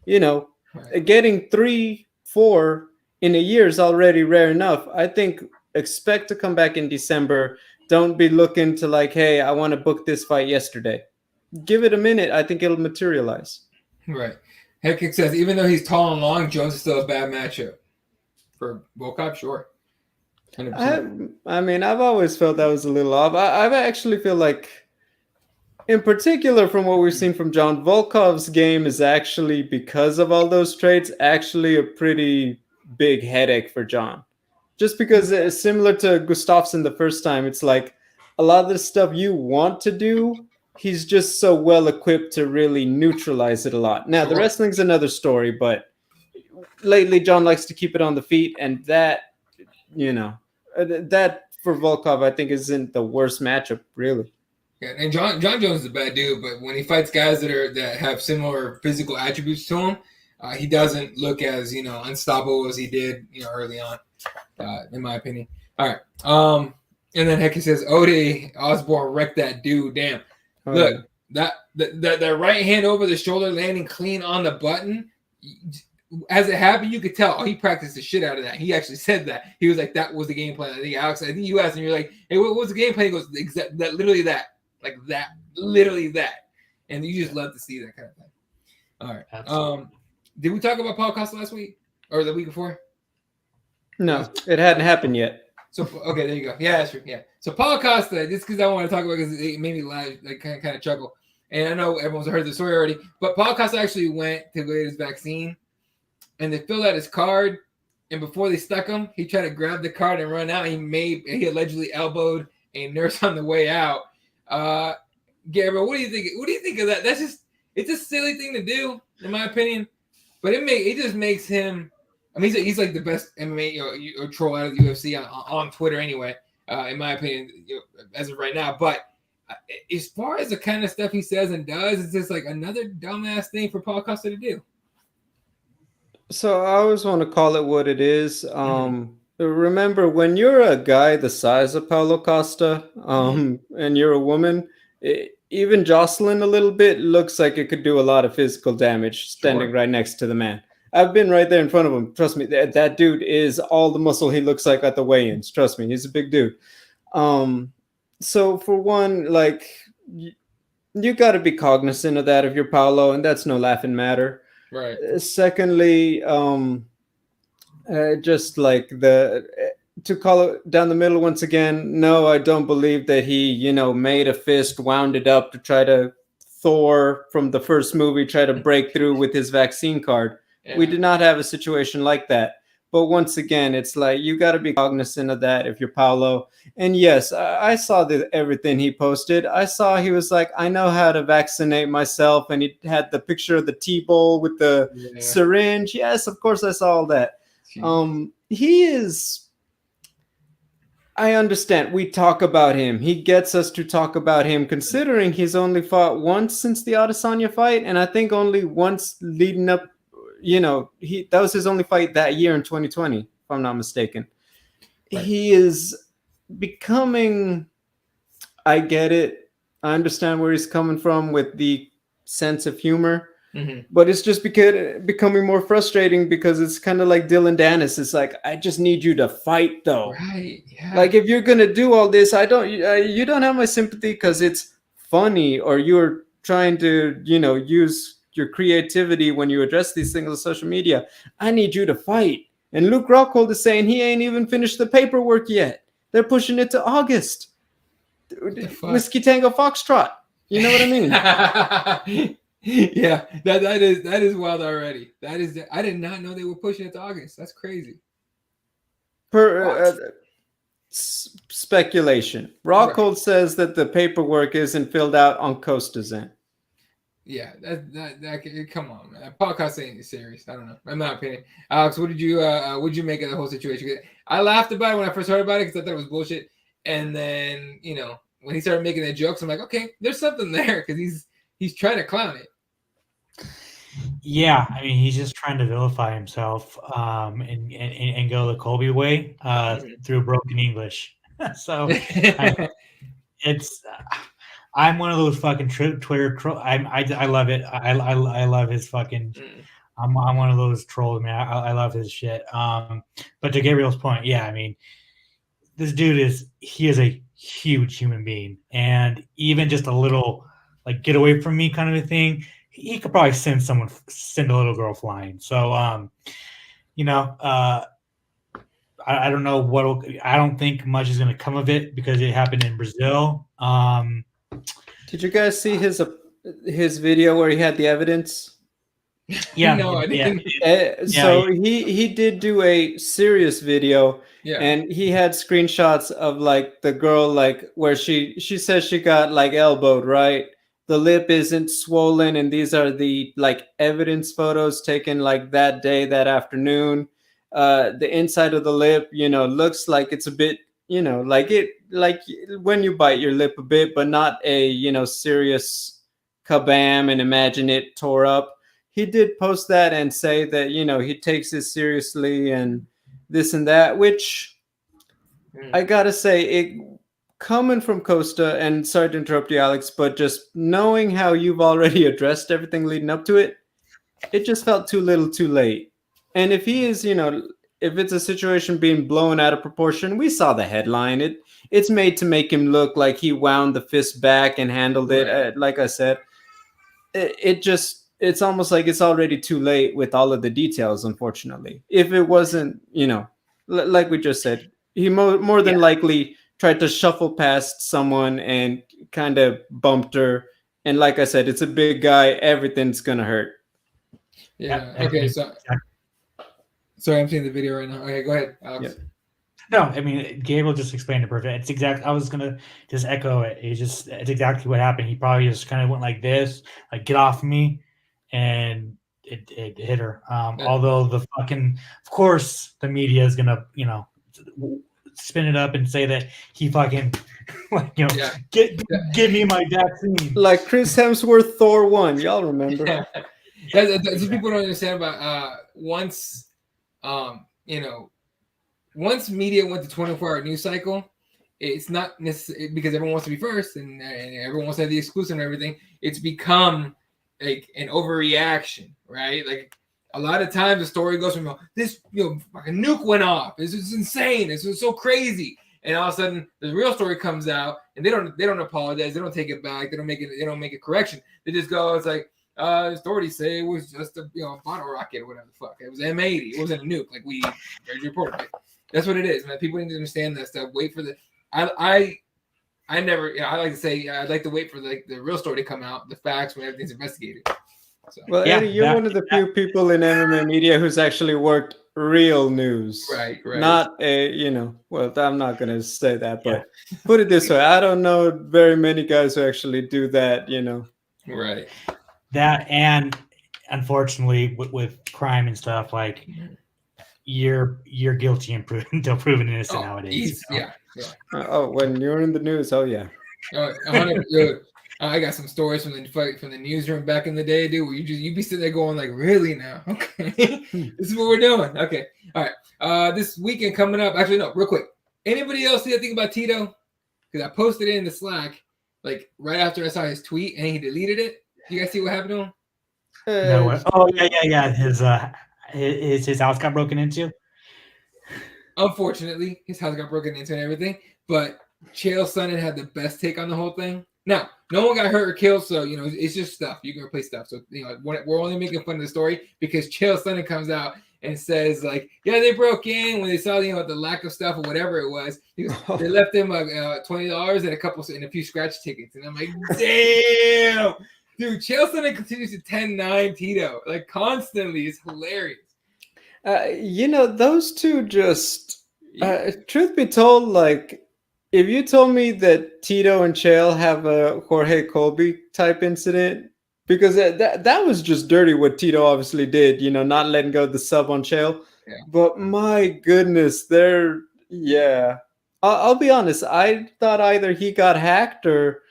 Getting 3-4 in a year is already rare enough. I think expect to come back in December. Don't be looking to like, hey, I want to book this fight yesterday. Give it a minute. I think it'll materialize. Right. Headkick says, even though he's tall and long, Jones is still a bad matchup. For Volkov, sure. 100%. I mean, I've always felt that was a little off. I actually feel like, in particular, from what we've seen from John, Volkov's game is actually, because of all those traits, actually a pretty big headache for John. Just because it's similar to Gustafsson the first time, it's like a lot of the stuff you want to do, he's just so well equipped to really neutralize it a lot. Now, the wrestling's another story, but lately John likes to keep it on the feet, and that for Volkov, I think isn't the worst matchup, really. Yeah, and John Jones is a bad dude, but when he fights guys that have similar physical attributes to him, he doesn't look as unstoppable as he did early on, in my opinion. All right, and then Hecky says Ode Osborne wrecked that dude. Damn, look that right hand over the shoulder landing clean on the button. As it happened, you could tell. Oh, he practiced the shit out of that. He actually said that. He was like, "That was the game plan." I think Alex. I think you asked him. You're like, "Hey, what was the game plan?" He goes, literally that, literally that." And you just love to see that kind of thing. All right. Absolutely. Did we talk about Paul Costa last week or the week before? No, it hadn't happened yet. So okay, there you go. Yeah, that's true. Yeah. So Paul Costa, just because I want to talk about because it made me laugh, like kind of chuckle. And I know everyone's heard the story already, but Paul Costa actually went to go get his vaccine. And they filled out his card, and before they stuck him, he tried to grab the card and run out. He allegedly elbowed a nurse on the way out. Gabriel, what do you think? What do you think of that? It's a silly thing to do, in my opinion. But it just makes him. I mean, he's like the best MMA or troll out of the UFC on Twitter anyway, in my opinion, as of right now. But as far as the kind of stuff he says and does, it's just like another dumbass thing for Paul Costa to do. So I always want to call it what it is. Remember, when you're a guy the size of Paulo Costa, and you're a woman, even jostling a little bit looks like it could do a lot of physical damage standing right next to the man. I've been right there in front of him. Trust me, that dude is all the muscle he looks like at the weigh-ins. Trust me, he's a big dude. So for one, like, you got to be cognizant of that if you're Paulo, and that's no laughing matter. Right. Secondly, just like to call it down the middle once again, no, I don't believe that he, made a fist, wound it up to try to Thor from the first movie, try to break through with his vaccine card. Yeah. We did not have a situation like that. But once again, it's like you got to be cognizant of that if you're Paulo. And yes, I saw everything he posted. I saw he was like, I know how to vaccinate myself. And he had the picture of the T-bowl with the syringe. Yes, of course I saw all that. He is... I understand. We talk about him. He gets us to talk about him, considering he's only fought once since the Adesanya fight. And I think only once leading up. That was his only fight that year in 2020, if I'm not mistaken. Right. He is becoming, I get it. I understand where he's coming from with the sense of humor, but it's just becoming more frustrating because it's kind of like Dylan Dennis. It's like, I just need you to fight though. Right. Yeah. Like if you're going to do all this, you don't have my sympathy because it's funny or you're trying to, use your creativity when you address these things on social media. I need you to fight. And Luke Rockhold is saying he ain't even finished the paperwork yet. They're pushing it to August. Whiskey Tango Foxtrot. You know what I mean? Yeah, that is wild already. I did not know they were pushing it to August. That's crazy. Speculation. Rockhold says that the paperwork isn't filled out on Costa's end. Yeah, that come on, man. Podcast ain't serious. I don't know. In my opinion, Alex, what did you make of the whole situation? I laughed about it when I first heard about it because I thought it was bullshit. And then, you know, when he started making the jokes, I'm like, okay, there's something there because he's trying to clown it. Yeah, I mean, he's just trying to vilify himself and go the Colby way through broken English. So it's I'm one of those fucking Twitter I love it. I love his fucking. I'm one of those trolls, man. I love his shit. But to Gabriel's point, yeah, I mean, this dude is a huge human being, and even just a little like get away from me kind of a thing, he could probably send a little girl flying. So you know, I don't know I don't think much is going to come of it because it happened in Brazil. Did you guys see his video where he had the evidence? Yeah, no, I didn't. So he did do a serious video, and he had screenshots of like the girl, like where she says she got like elbowed, right? The lip isn't swollen, and these are the like evidence photos taken like that day, that afternoon. The inside of the lip, you know, looks like it's a bit, you know, like when you bite your lip a bit, but not a, you know, serious kabam and imagine it tore up. He did post that and say that, you know, he takes it seriously and this and that, which I gotta say, it coming from Costa, and sorry to interrupt you, Alex, but just knowing how you've already addressed everything leading up to it, it just felt too little too late. And if he is, you know, if it's a situation being blown out of proportion, we saw the headline. It's made to make him look like he wound the fist back and handled it. Like I said, it's almost like it's already too late with all of the details, unfortunately. If it wasn't, you know, like we just said, he more than likely tried to shuffle past someone and kind of bumped her. And like I said, it's a big guy. Everything's going to hurt. Yeah. Okay. Sorry, I'm seeing the video right now. Okay, go ahead, Alex. Yeah. No, I mean, Gabriel just explained it perfect. It's exact. I was gonna just echo it. It's exactly what happened. He probably just kind of went like this, like get off me, and it hit her. Although the fucking, of course, the media is gonna, you know, spin it up and say that he fucking, like, you know, give me my vaccine. Like Chris Hemsworth, Thor 1. Y'all remember? That's what people don't understand about once, you know. Once media went to 24-hour news cycle, it's not necessarily because everyone wants to be first and everyone wants to have the exclusive and everything. It's become like an overreaction, right? Like a lot of times the story goes from this, you know, fucking nuke went off. This is insane. This is so crazy. And all of a sudden the real story comes out and they don't apologize. They don't take it back. They don't make a correction. They just go, it's like, authorities say it was just a, you know, bottle rocket or whatever the fuck. It was M80. It wasn't a nuke like we reported it. That's what it is, man. People need to understand that stuff. Wait for the. I never. You know, I like to say I'd like to wait for the real story to come out, the facts when everything's investigated. So. Well, Eddie, you're one of the few people in MMA media who's actually worked real news, right? Not a, you know. Well, I'm not gonna say that, but put it this way: I don't know very many guys who actually do that, you know. Right. That, and unfortunately, with crime and stuff, like. You're guilty until proven innocent nowadays. You know? Yeah. When you're in the news, yeah. 100. I got some stories from the newsroom back in the day, dude. Where you'd be sitting there going like, really now? Okay, this is what we're doing. Okay, all right. This weekend coming up. Actually, no, real quick. Anybody else see that thing about Tito? Because I posted it in the Slack like right after I saw his tweet and he deleted it. You guys see what happened to him? No. Oh yeah. His house got broken into. Unfortunately, his house got broken into and everything. But Chael Sonnen had the best take on the whole thing. Now, no one got hurt or killed, so you know it's just stuff. You can replace stuff. So you know we're only making fun of the story because Chael Sonnen comes out and says like, yeah, they broke in when they saw the lack of stuff or whatever it was. They left him $20 and a few scratch tickets, and I'm like, damn. Dude, Chael Sonnen continues to 10-9 Tito, like constantly. It's hilarious. You know, those two just, truth be told, like, if you told me that Tito and Chael have a Jorge Colby type incident, because that was just dirty what Tito obviously did, you know, not letting go of the sub on Chael. But my goodness, I'll be honest. I thought either he got hacked or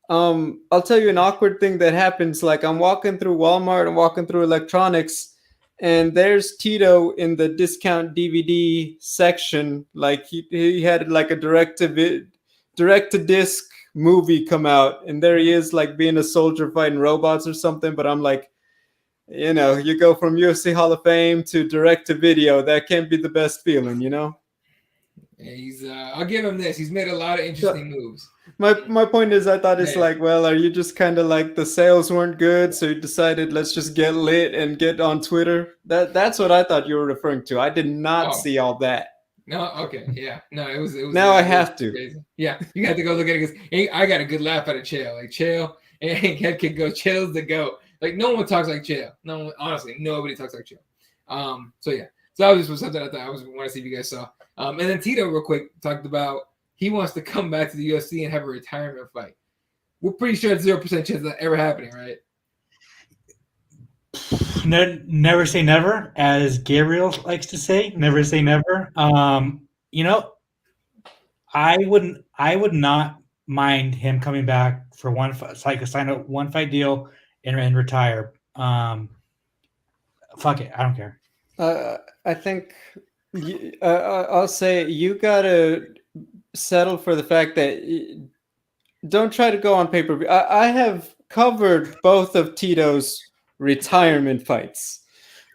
I'll tell you an awkward thing that happens. Like I'm walking through Walmart, I'm walking through electronics, and there's Tito in the discount DVD section. Like he had like a direct to disc movie come out, and there he is, like being a soldier fighting robots or something. But I'm like, you go from UFC Hall of Fame to direct to video. That can't be the best feeling, Yeah, he's. I'll give him this. He's made a lot of interesting moves. My point is, I thought it's like, well, are you just kind of like the sales weren't good, so you decided let's just get lit and get on Twitter? That's what I thought you were referring to. I did not see all that. No, okay, yeah, no, it was. Now I have to. Crazy. Yeah, you got to go look at it because I got a good laugh out of Chael. Like Chael, and Head Kid go. Chael's the GOAT. Like no one talks like Chael. No one, honestly, nobody talks like Chael. So yeah, so that was just something I thought I want to see if you guys saw. And then Tito, real quick, talked about he wants to come back to the UFC and have a retirement fight. We're pretty sure it's 0% chance of that ever happening, right? Never say never, as Gabriel likes to say. Never say never. I would not mind him coming back for one fight, like sign a one fight deal and retire. Fuck it, I don't care. I think I'll say you gotta settle for the fact that don't try to go on pay-per-view. I have covered both of Tito's retirement fights.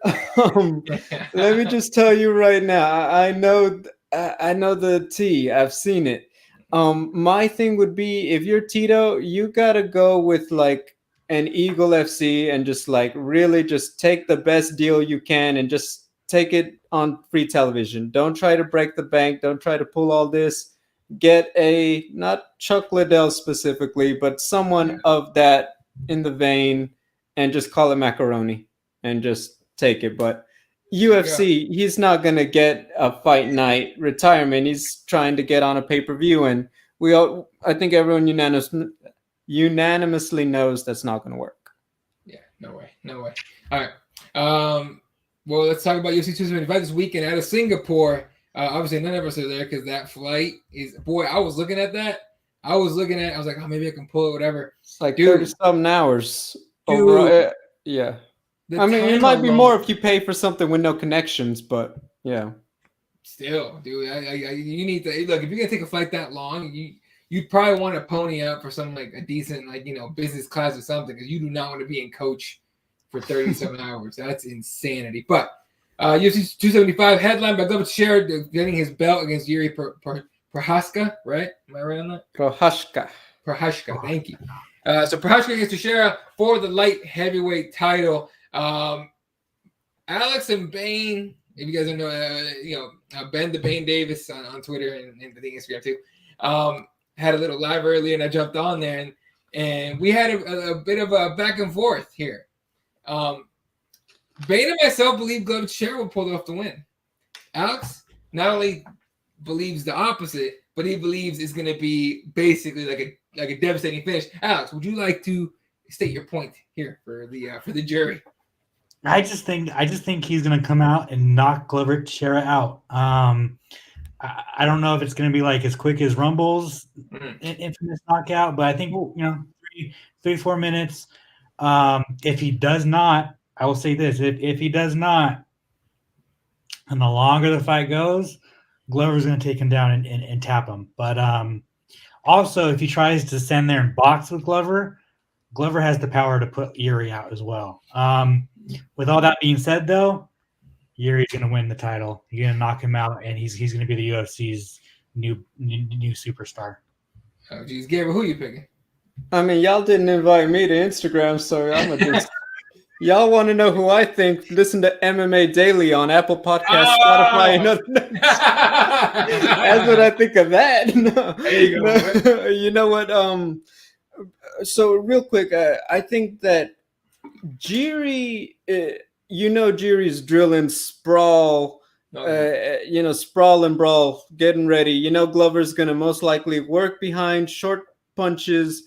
Let me just tell you right now, I know the tea. I've seen it. My thing would be, if you're Tito, you gotta go with like an Eagle FC and just like really just take the best deal you can and just take it on free television. Don't try to break the bank. Don't try to pull all this. Get not Chuck Liddell specifically, but someone of that in the vein, and just call it macaroni and just take it. But UFC, he's not going to get a fight night retirement. He's trying to get on a pay-per-view, and I think everyone unanimously knows that's not going to work. Yeah, no way. All right. Well, let's talk about UFC 275 this weekend out of Singapore. Obviously, none of us are there because that flight is. Boy, I was looking at that. I was like, oh, maybe I can pull it, whatever. It's like 30-something hours. Yeah. I mean, it might be more if you pay for something with no connections, but yeah. Still, dude, you need to look. If you're gonna take a flight that long, you'd probably want to pony up for something like a decent, business class or something, because you do not want to be in coach for 37 hours. That's insanity. But UFC 275 headline by Glover Teixeira getting his belt against Yuri Prochazka, right? Am I right on that? Prochazka, thank you. So Prochazka against Teixeira for the light heavyweight title. Alex and Bane, if you guys don't know, Ben the Bane Davis on Twitter and I think Instagram too, had a little live earlier, and I jumped on there, and we had a bit of a back and forth here. Bane and myself believe Glover Teixeira will pull off the win. Alex not only believes the opposite, but he believes it's going to be basically like a devastating finish. Alex, would you like to state your point here for the jury? I just think he's going to come out and knock Glover Teixeira out. I don't know if it's going to be like as quick as Rumble's infamous knockout, but I think 3-4 minutes. If he does not, I will say this: if he does not, and the longer the fight goes, Glover's going to take him down and tap him. But also, if he tries to stand there and box with Glover, Glover has the power to put Yuri out as well. With all that being said, though, Yuri's going to win the title. He's going to knock him out, and he's going to be the UFC's new superstar. Oh, geez, Gabriel, who are you picking? I mean, y'all didn't invite me to Instagram, so I'm gonna just. Y'all want to know who I think? Listen to MMA Daily on Apple Podcasts, Spotify, and other. That's what I think of that. No, there you go. No, you know what? So real quick, I think that Jiri, Jiri's drilling sprawl. Sprawl and brawl, getting ready. Glover's gonna most likely work behind, short punches,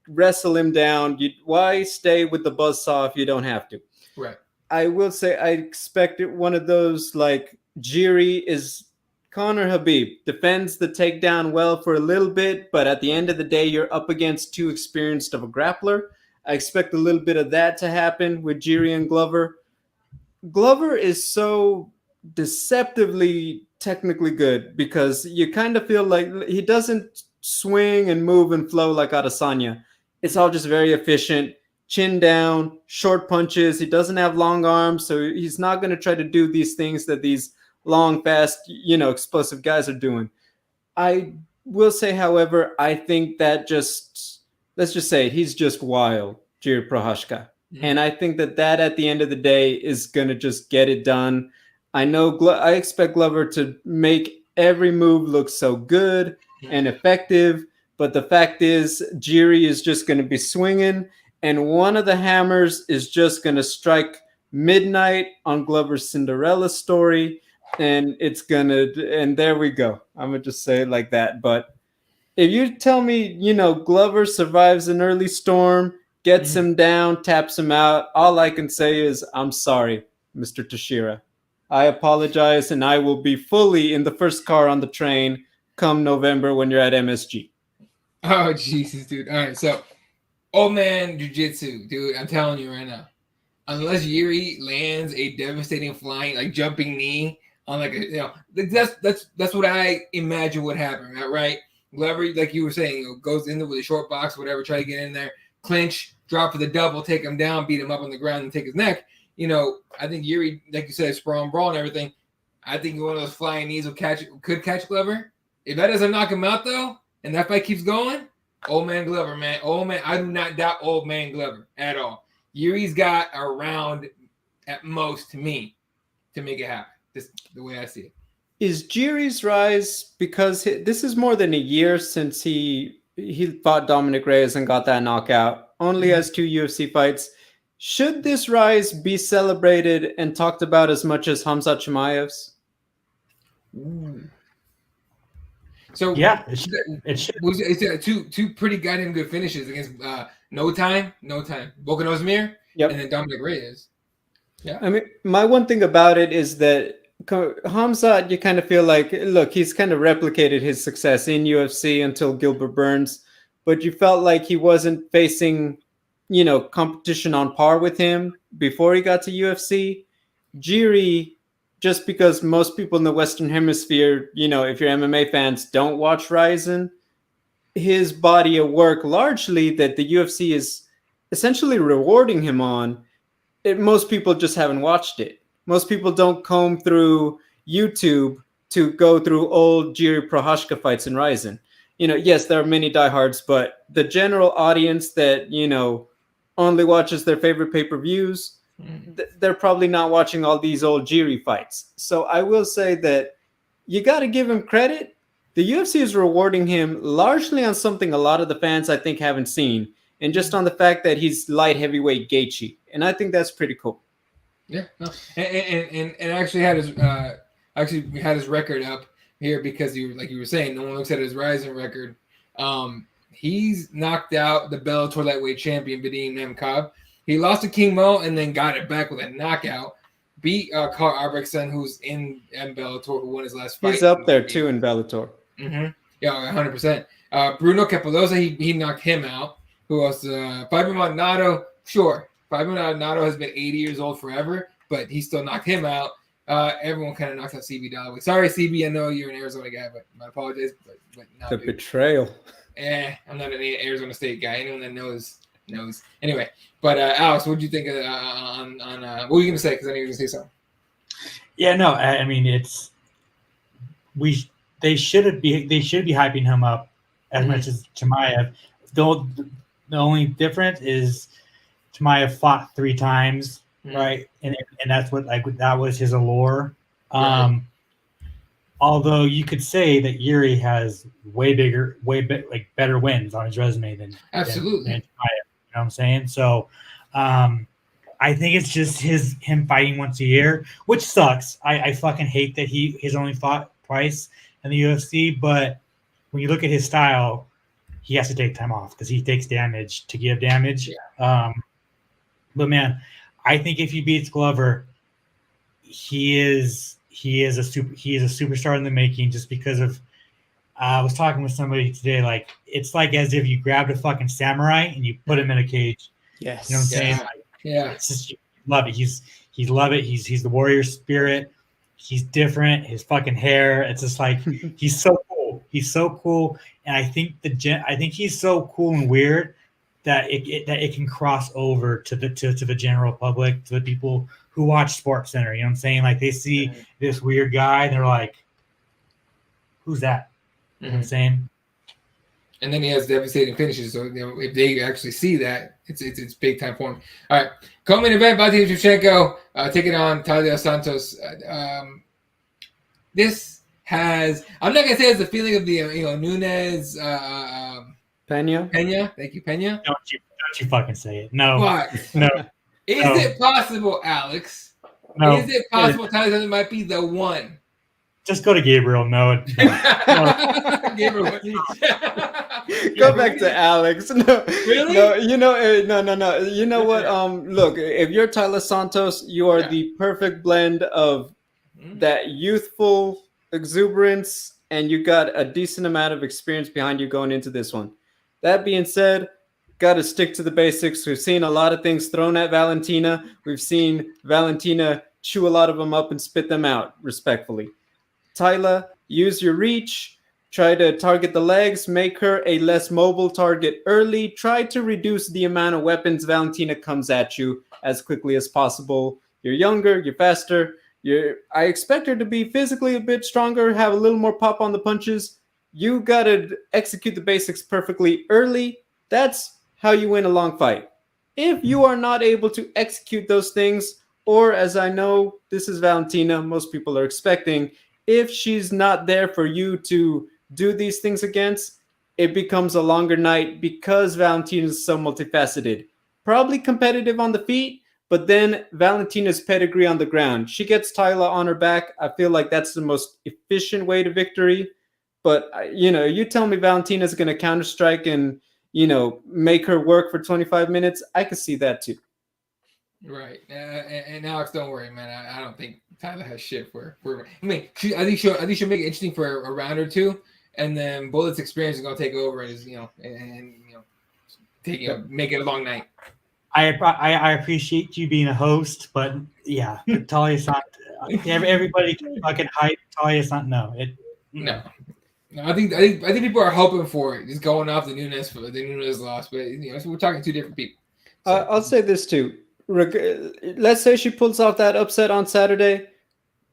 wrestle him down. Why stay with the buzzsaw if you don't have to? Right. I will say I expected one of those like Jiri is Conor Habib defends the takedown well for a little bit, but at the end of the day, you're up against too experienced of a grappler. I expect a little bit of that to happen with Jiri and Glover. Glover is so deceptively technically good because you kind of feel like he doesn't swing and move and flow like Adesanya. It's all just very efficient, chin down, short punches. He doesn't have long arms, so he's not going to try to do these things that these long, fast, explosive guys are doing. I will say, however, I think that let's just say he's just wild, Jiri Prochazka. And I think that at the end of the day is going to just get it done. I know I expect Glover to make every move look so good and effective, but the fact is Jiri is just going to be swinging, and one of the hammers is just going to strike midnight on Glover's Cinderella story, and and there we go. I'm going to just say it like that. But if you tell me, Glover survives an early storm, gets him down, taps him out, all I can say is, I'm sorry, Mr. Teixeira. I apologize, and I will be fully in the first car on the train come November when you're at MSG. Oh, Jesus, dude. All right, so old man jiu-jitsu, dude, I'm telling you right now. Unless Jiri lands a devastating flying, like jumping knee on that's what I imagine would happen, right? Glover, like you were saying, goes in there with a short box, whatever, try to get in there, clinch, drop for the double, take him down, beat him up on the ground, and take his neck. I think Jiri, like you said, sprawl and brawl and everything. I think one of those flying knees could catch Glover. If that doesn't knock him out, though, and that fight keeps going, old man Glover, man. Old man, I do not doubt old man Glover at all. Yuri's got a round at most to me to make it happen. This the way I see it. Is Jiri's rise because this is more than a year since he fought Dominic Reyes and got that knockout. Only has 2 UFC fights. Should this rise be celebrated and talked about as much as Khamzat Chimaev's? So yeah, it should. It's two pretty goddamn good finishes against No Time, Volkan Ozdemir, and then Dominic Reyes. Yeah, I mean, my one thing about it is that Khamzat, you kind of feel like, look, he's kind of replicated his success in UFC until Gilbert Burns, but you felt like he wasn't facing, competition on par with him before he got to UFC. Jiri, just because most people in the Western Hemisphere, if you're MMA fans, don't watch Rizin, his body of work largely that the UFC is essentially rewarding him on, most people just haven't watched it. Most people don't comb through YouTube to go through old Jiri Prochazka fights in Rizin. Yes, there are many diehards, but the general audience that, only watches their favorite pay-per-views, they're probably not watching all these old Jiri fights. So I will say that you got to give him credit. The UFC is rewarding him largely on something a lot of the fans, I think, haven't seen, and just on the fact that he's light heavyweight Gaethje. And I think that's pretty cool. Yeah, no, and actually had his record up here because like you were saying, no one looks at his rising record. He's knocked out the Bellator lightweight champion Vadim Nemkov. He lost to King Mo and then got it back with a knockout. Beat Carl Albrechtsen, who's in Bellator, who won his last fight. He's up there too in Bellator. Mm-hmm. Yeah, 100%. Bruno Cappelozza, he knocked him out. Who else? Fabio Maldonado, sure. Fabio Maldonado has been 80 years old forever, but he still knocked him out. Everyone kind of knocked out CB Dalloway. Sorry, CB, I know you're an Arizona guy, but I apologize. But no, the betrayal. I'm not an Arizona State guy. Anyone that knows. Anyway, but Alex, what did you think on what were you going to say? Because I know you were going to say something. Yeah, no, I mean they should be hyping him up as much as Chimaev. The only difference is Chimaev fought 3 times, right? And that's what that was his allure. Right. Although you could say that Jiri has better wins on his resume than absolutely. Than Chimaev, you know what I'm saying? So I think it's just him fighting once a year, which sucks. I fucking hate that he's only fought twice in the UFC, but when you look at his style, he has to take time off because he takes damage to give damage. Yeah. But man, I think if he beats Glover, he is a superstar in the making just because of. I was talking with somebody today, like it's like as if you grabbed a fucking samurai and you put him in a cage. Yes. You know what I'm saying? Yeah. It's just you love it. He's love it. He's the warrior spirit. He's different. His fucking hair. It's just like he's so cool. He's so cool, and I think he's so cool and weird that it can cross over to the general public, to the people who watch Sports Center. You know what I'm saying? Like they see this weird guy and they're like, "Who's that?" You know what I'm saying? And then he has devastating finishes. So if they actually see that, it's big time for him. All right, co-main event: Valentina Shevchenko taking on Taila Santos. This has, I'm not gonna say it's the feeling of the Nunes Pena. Thank you, Pena. Don't you fucking say it? No. But no. Is it possible, Alex? No. Is it possible Taila Santos might be the one? Just go to Gabriel. No. Gabriel. Go back to Alex. No, Really? No, no. You know what? Look, if you're Taila Santos, you are the perfect blend of that youthful exuberance, and you got a decent amount of experience behind you going into this one. That being said, got to stick to the basics. We've seen a lot of things thrown at Valentina. We've seen Valentina chew a lot of them up and spit them out, respectfully. Taila, use your reach. Try to target the legs. Make her a less mobile target early. Try to reduce the amount of weapons Valentina comes at you as quickly as possible. You're younger. You're faster. I expect her to be physically a bit stronger, have a little more pop on the punches. You got to execute the basics perfectly early. That's how you win a long fight. If you are not able to execute those things, or as I know, this is Valentina, most people are expecting, if she's not there for you to do these things against, it becomes a longer night because Valentina is so multifaceted. Probably competitive on the feet, but then Valentina's pedigree on the ground. She gets Taila on her back. I feel like that's the most efficient way to victory. But, you tell me Valentina's going to counter-strike and, make her work for 25 minutes. I could see that too. Right. And Alex, don't worry, man. I don't think Taila has shit for. I think she'll make it interesting for a round or two, and then Bullet's experience is gonna take over and make it a long night. I appreciate you being a host, but yeah, Talia's not. Everybody can fucking hype. Talia's not. No. I think people are hoping for it. Just going off the Nunes loss, but so we're talking two different people. So. I'll say this too. Let's say she pulls off that upset on Saturday.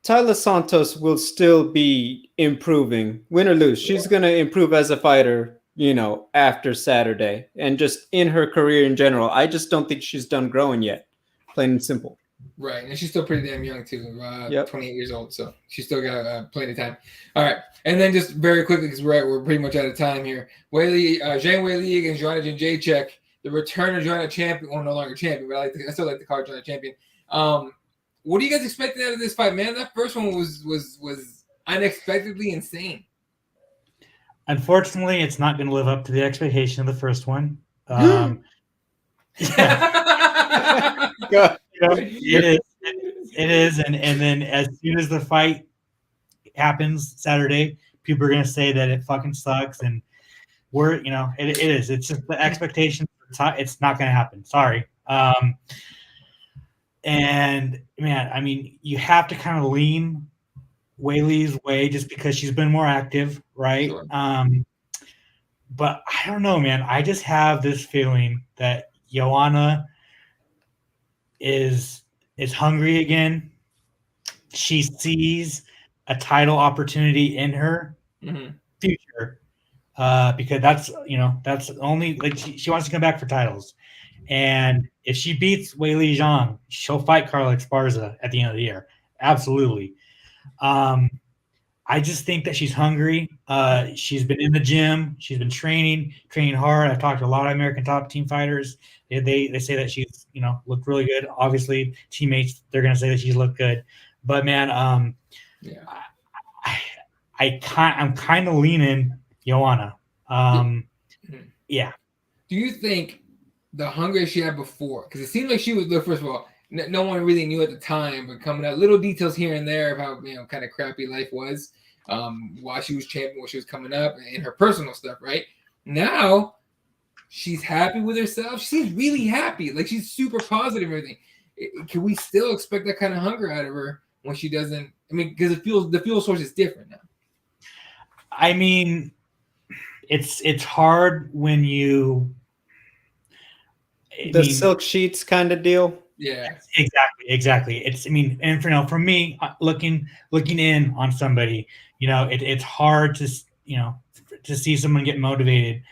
Taila Santos will still be improving, win or lose. She's going to improve as a fighter, after Saturday and just in her career in general. I just don't think she's done growing yet, plain and simple. Right, and she's still pretty damn young too, 28 years old, so she's still got plenty of time. All right, and then just very quickly, because we're pretty much out of time here. Zhang Weili against Joanna Jędrzejczyk. The return of Joanna champion, well, no longer champion, but I still like to call her Joanna champion. What are you guys expecting out of this fight, man? That first one was unexpectedly insane. Unfortunately, it's not going to live up to the expectation of the first one. It is, and then as soon as the fight happens Saturday, people are going to say that it fucking sucks, and it is. It's just the expectation. It's not going to happen. Sorry. And man, I mean, you have to kind of lean Weili's way just because she's been more active, right? Sure. But I don't know, man. I just have this feeling that Joanna is hungry again. She sees a title opportunity in her future. Because that's only like she wants to come back for titles, and if she beats Weili Zhang, she'll fight Carla Esparza at the end of the year. Absolutely. I just think that she's hungry. She's been in the gym. She's been training hard. I've talked to a lot of American top team fighters. They say that she's looked really good. Obviously, teammates they're gonna say that she's looked good. But man, I'm kind of leaning Joanna. Yeah. Do you think the hunger she had before, because it seemed like she was, first of all, no one really knew at the time, but coming out little details here and there of how kind of crappy life was while she was champion, while she was coming up, and her personal stuff. Right now, she's happy with herself. She's really happy, like she's super positive and everything. Can we still expect that kind of hunger out of her when she doesn't? I mean, because the fuel source is different now. I mean, it's hard when you silk sheets kind of deal. Yeah, exactly. It's and for me, looking in on somebody, it's hard to to see someone get motivated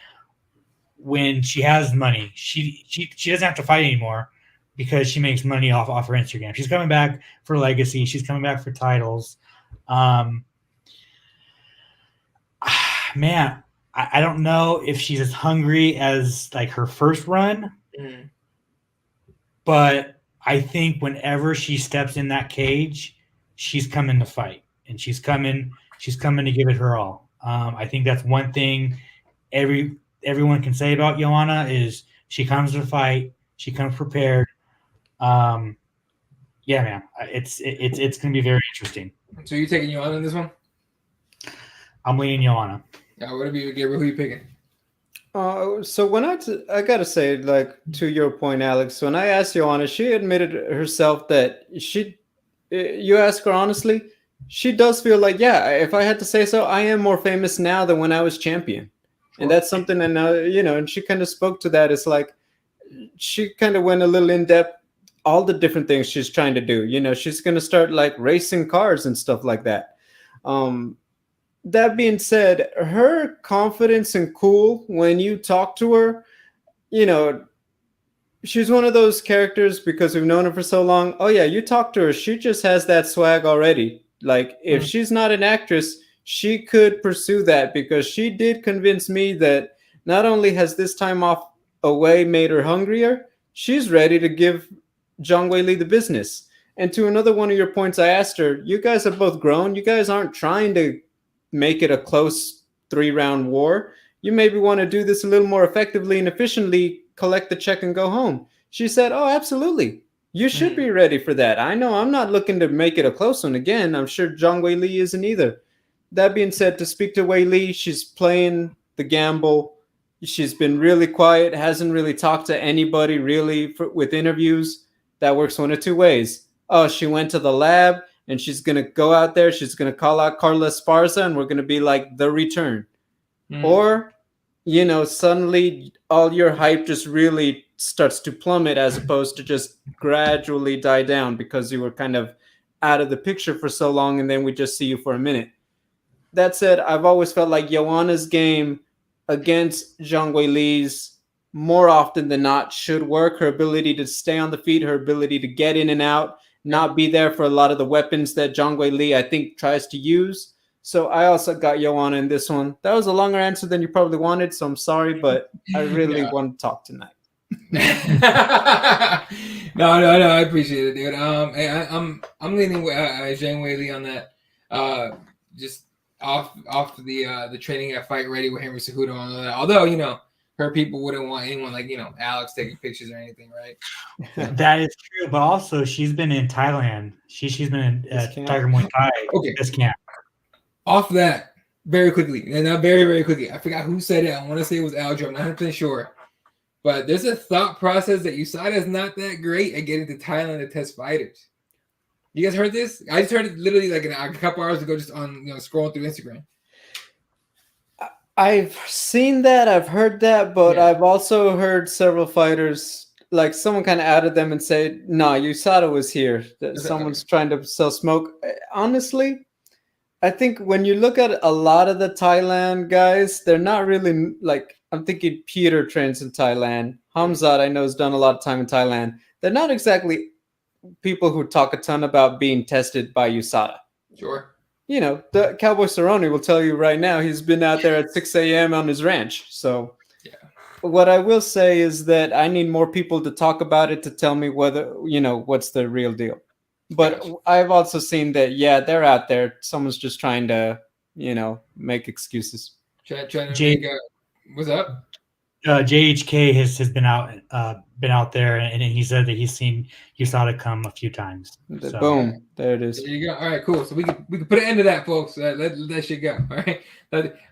when she has money. She doesn't have to fight anymore because she makes money off her Instagram. She's coming back for legacy. She's coming back for titles. Man, I don't know if she's as hungry as like her first run, but I think whenever she steps in that cage, she's coming to fight, and she's coming to give it her all. I think that's one thing everyone can say about Joanna is she comes to fight, she comes prepared. Yeah, man, it's going to be very interesting. So you taking Joanna in this one? I'm leaning Joanna. Yeah, whatever you get, who are you picking? So when I gotta say, like, to your point, Alex, when I asked Joanna, she admitted herself that you ask her honestly, she does feel like, yeah, if I had to say so, I am more famous now than when I was champion. Sure. And that's something, and and she kind of spoke to that. It's like, she kind of went a little in depth, all the different things she's trying to do. She's going to start like racing cars and stuff like that. That being said, her confidence and cool when you talk to her, she's one of those characters because we've known her for so long. Oh yeah, you talk to her, she just has that swag already. Like if she's not an actress, she could pursue that because she did convince me that not only has this time off away made her hungrier, she's ready to give Zhang Weili the business. And to another one of your points, I asked her, you guys have both grown. You guys aren't trying to make it a close 3-round war. You maybe want to do this a little more effectively and efficiently, collect the check and go home. She said, oh, absolutely. You should be ready for that. I know I'm not looking to make it a close one again. I'm sure Zhang Weili isn't either. That being said, to speak to Weili, she's playing the gamble. She's been really quiet, hasn't really talked to anybody really with interviews. That works one of two ways. Oh, she went to the lab and she's going to go out there. She's going to call out Carla Esparza and we're going to be like the return. Or, suddenly all your hype just really starts to plummet as opposed to just gradually die down because you were kind of out of the picture for so long and then we just see you for a minute. That said, I've always felt like Joanna's game against Zhang Weili's more often than not should work. Her ability to stay on the feet, her ability to get in and out, not be there for a lot of the weapons that Zhang Weili, I think, tries to use. So I also got Joanna in this one. That was a longer answer than you probably wanted, so I'm sorry, but I really want to talk tonight. No, I appreciate it, dude. I'm leaning with Zhang Weili on that. Just off the training at Fight Ready with Henry Cejudo and all that. Although her people wouldn't want anyone like Alex taking pictures or anything, right? That is true, but also she's been in Thailand. She's been in Tiger Muay Thai. Okay, this camp. Off that very quickly, and now very, very quickly. I forgot who said it. I want to say it was Aljo. I'm not 100% sure, but there's a thought process that USADA is not that great at getting to Thailand to test fighters. You guys heard this? I just heard it literally like a couple hours ago, just on scrolling through Instagram. I've seen that, I've heard that, but I've also heard several fighters, like someone kind of outed them and say, "No, USADA was here. Someone's trying to sell smoke." Honestly, I think when you look at a lot of the Thailand guys, they're not really like. I'm thinking Peter trains in Thailand. Hamzat, I know, has done a lot of time in Thailand. They're not exactly people who talk a ton about being tested by USADA. Sure. The Cowboy Cerrone will tell you right now he's been out there at 6 a.m. on his ranch. So what I will say is that I need more people to talk about it to tell me whether, what's the real deal. But I've also seen that, they're out there. Someone's just trying to, make excuses. Trying to make what's up? JHK has been out there, and he said that he's seen USADA come a few times. So. Boom, there it is. There you go. All right, cool. So we can put an end to that, folks. Let that shit go. All right.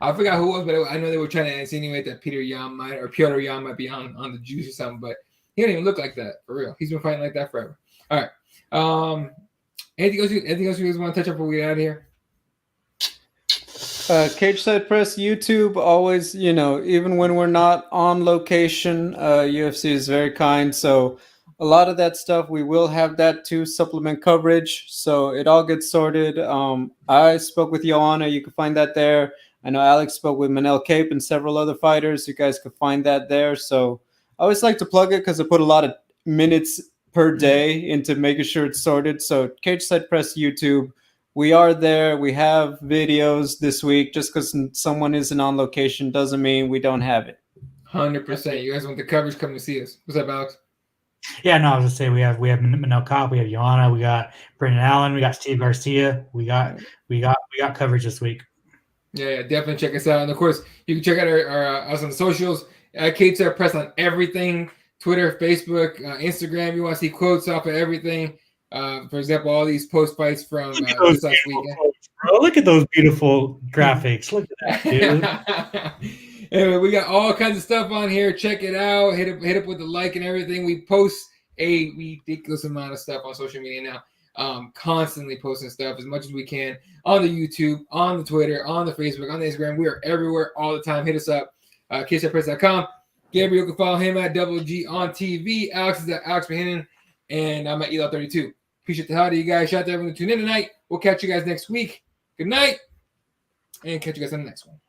I forgot who it was, but I know they were trying to insinuate that Piotr Yan might be on the juice or something, but he don't even look like that for real. He's been fighting like that forever. All right. Anything else you guys want to touch up before we get out of here? Cageside Press YouTube, always, even when we're not on location, UFC is very kind. So a lot of that stuff, we will have that to supplement coverage. So it all gets sorted. I spoke with Joanna. You can find that there. I know Alex spoke with Manel Cape and several other fighters. You guys can find that there. So I always like to plug it because I put a lot of minutes per day into making sure it's sorted. So Cageside Press YouTube. We are there. We have videos this week. Just because someone isn't on location doesn't mean we don't have it. 100%. You guys want the coverage? Come to see us. What's up, Alex? Yeah, no, I was gonna say we have Manel Cop, we have Joanna, we got Brendan Allen, we got Steve Garcia, we got coverage this week. Yeah, definitely check us out. And of course, you can check out us on the socials. Cageside Press on everything: Twitter, Facebook, Instagram. You want to see quotes off of everything. For example, all these post fights from this last weekend. Quotes, bro. Look at those beautiful graphics. Look at that, dude. Anyway, we got all kinds of stuff on here. Check it out. Hit up with the like and everything. We post a ridiculous amount of stuff on social media now. Constantly posting stuff as much as we can on the YouTube, on the Twitter, on the Facebook, on the Instagram. We are everywhere all the time. Hit us up. CageSidePress.com. Gabriel can follow him at Double G on TV. Alex is at Alex Mahinan. And I'm at Elo32. Appreciate the hell out of you guys. Shout out to everyone who tuned in tonight. We'll catch you guys next week. Good night. And catch you guys on the next one.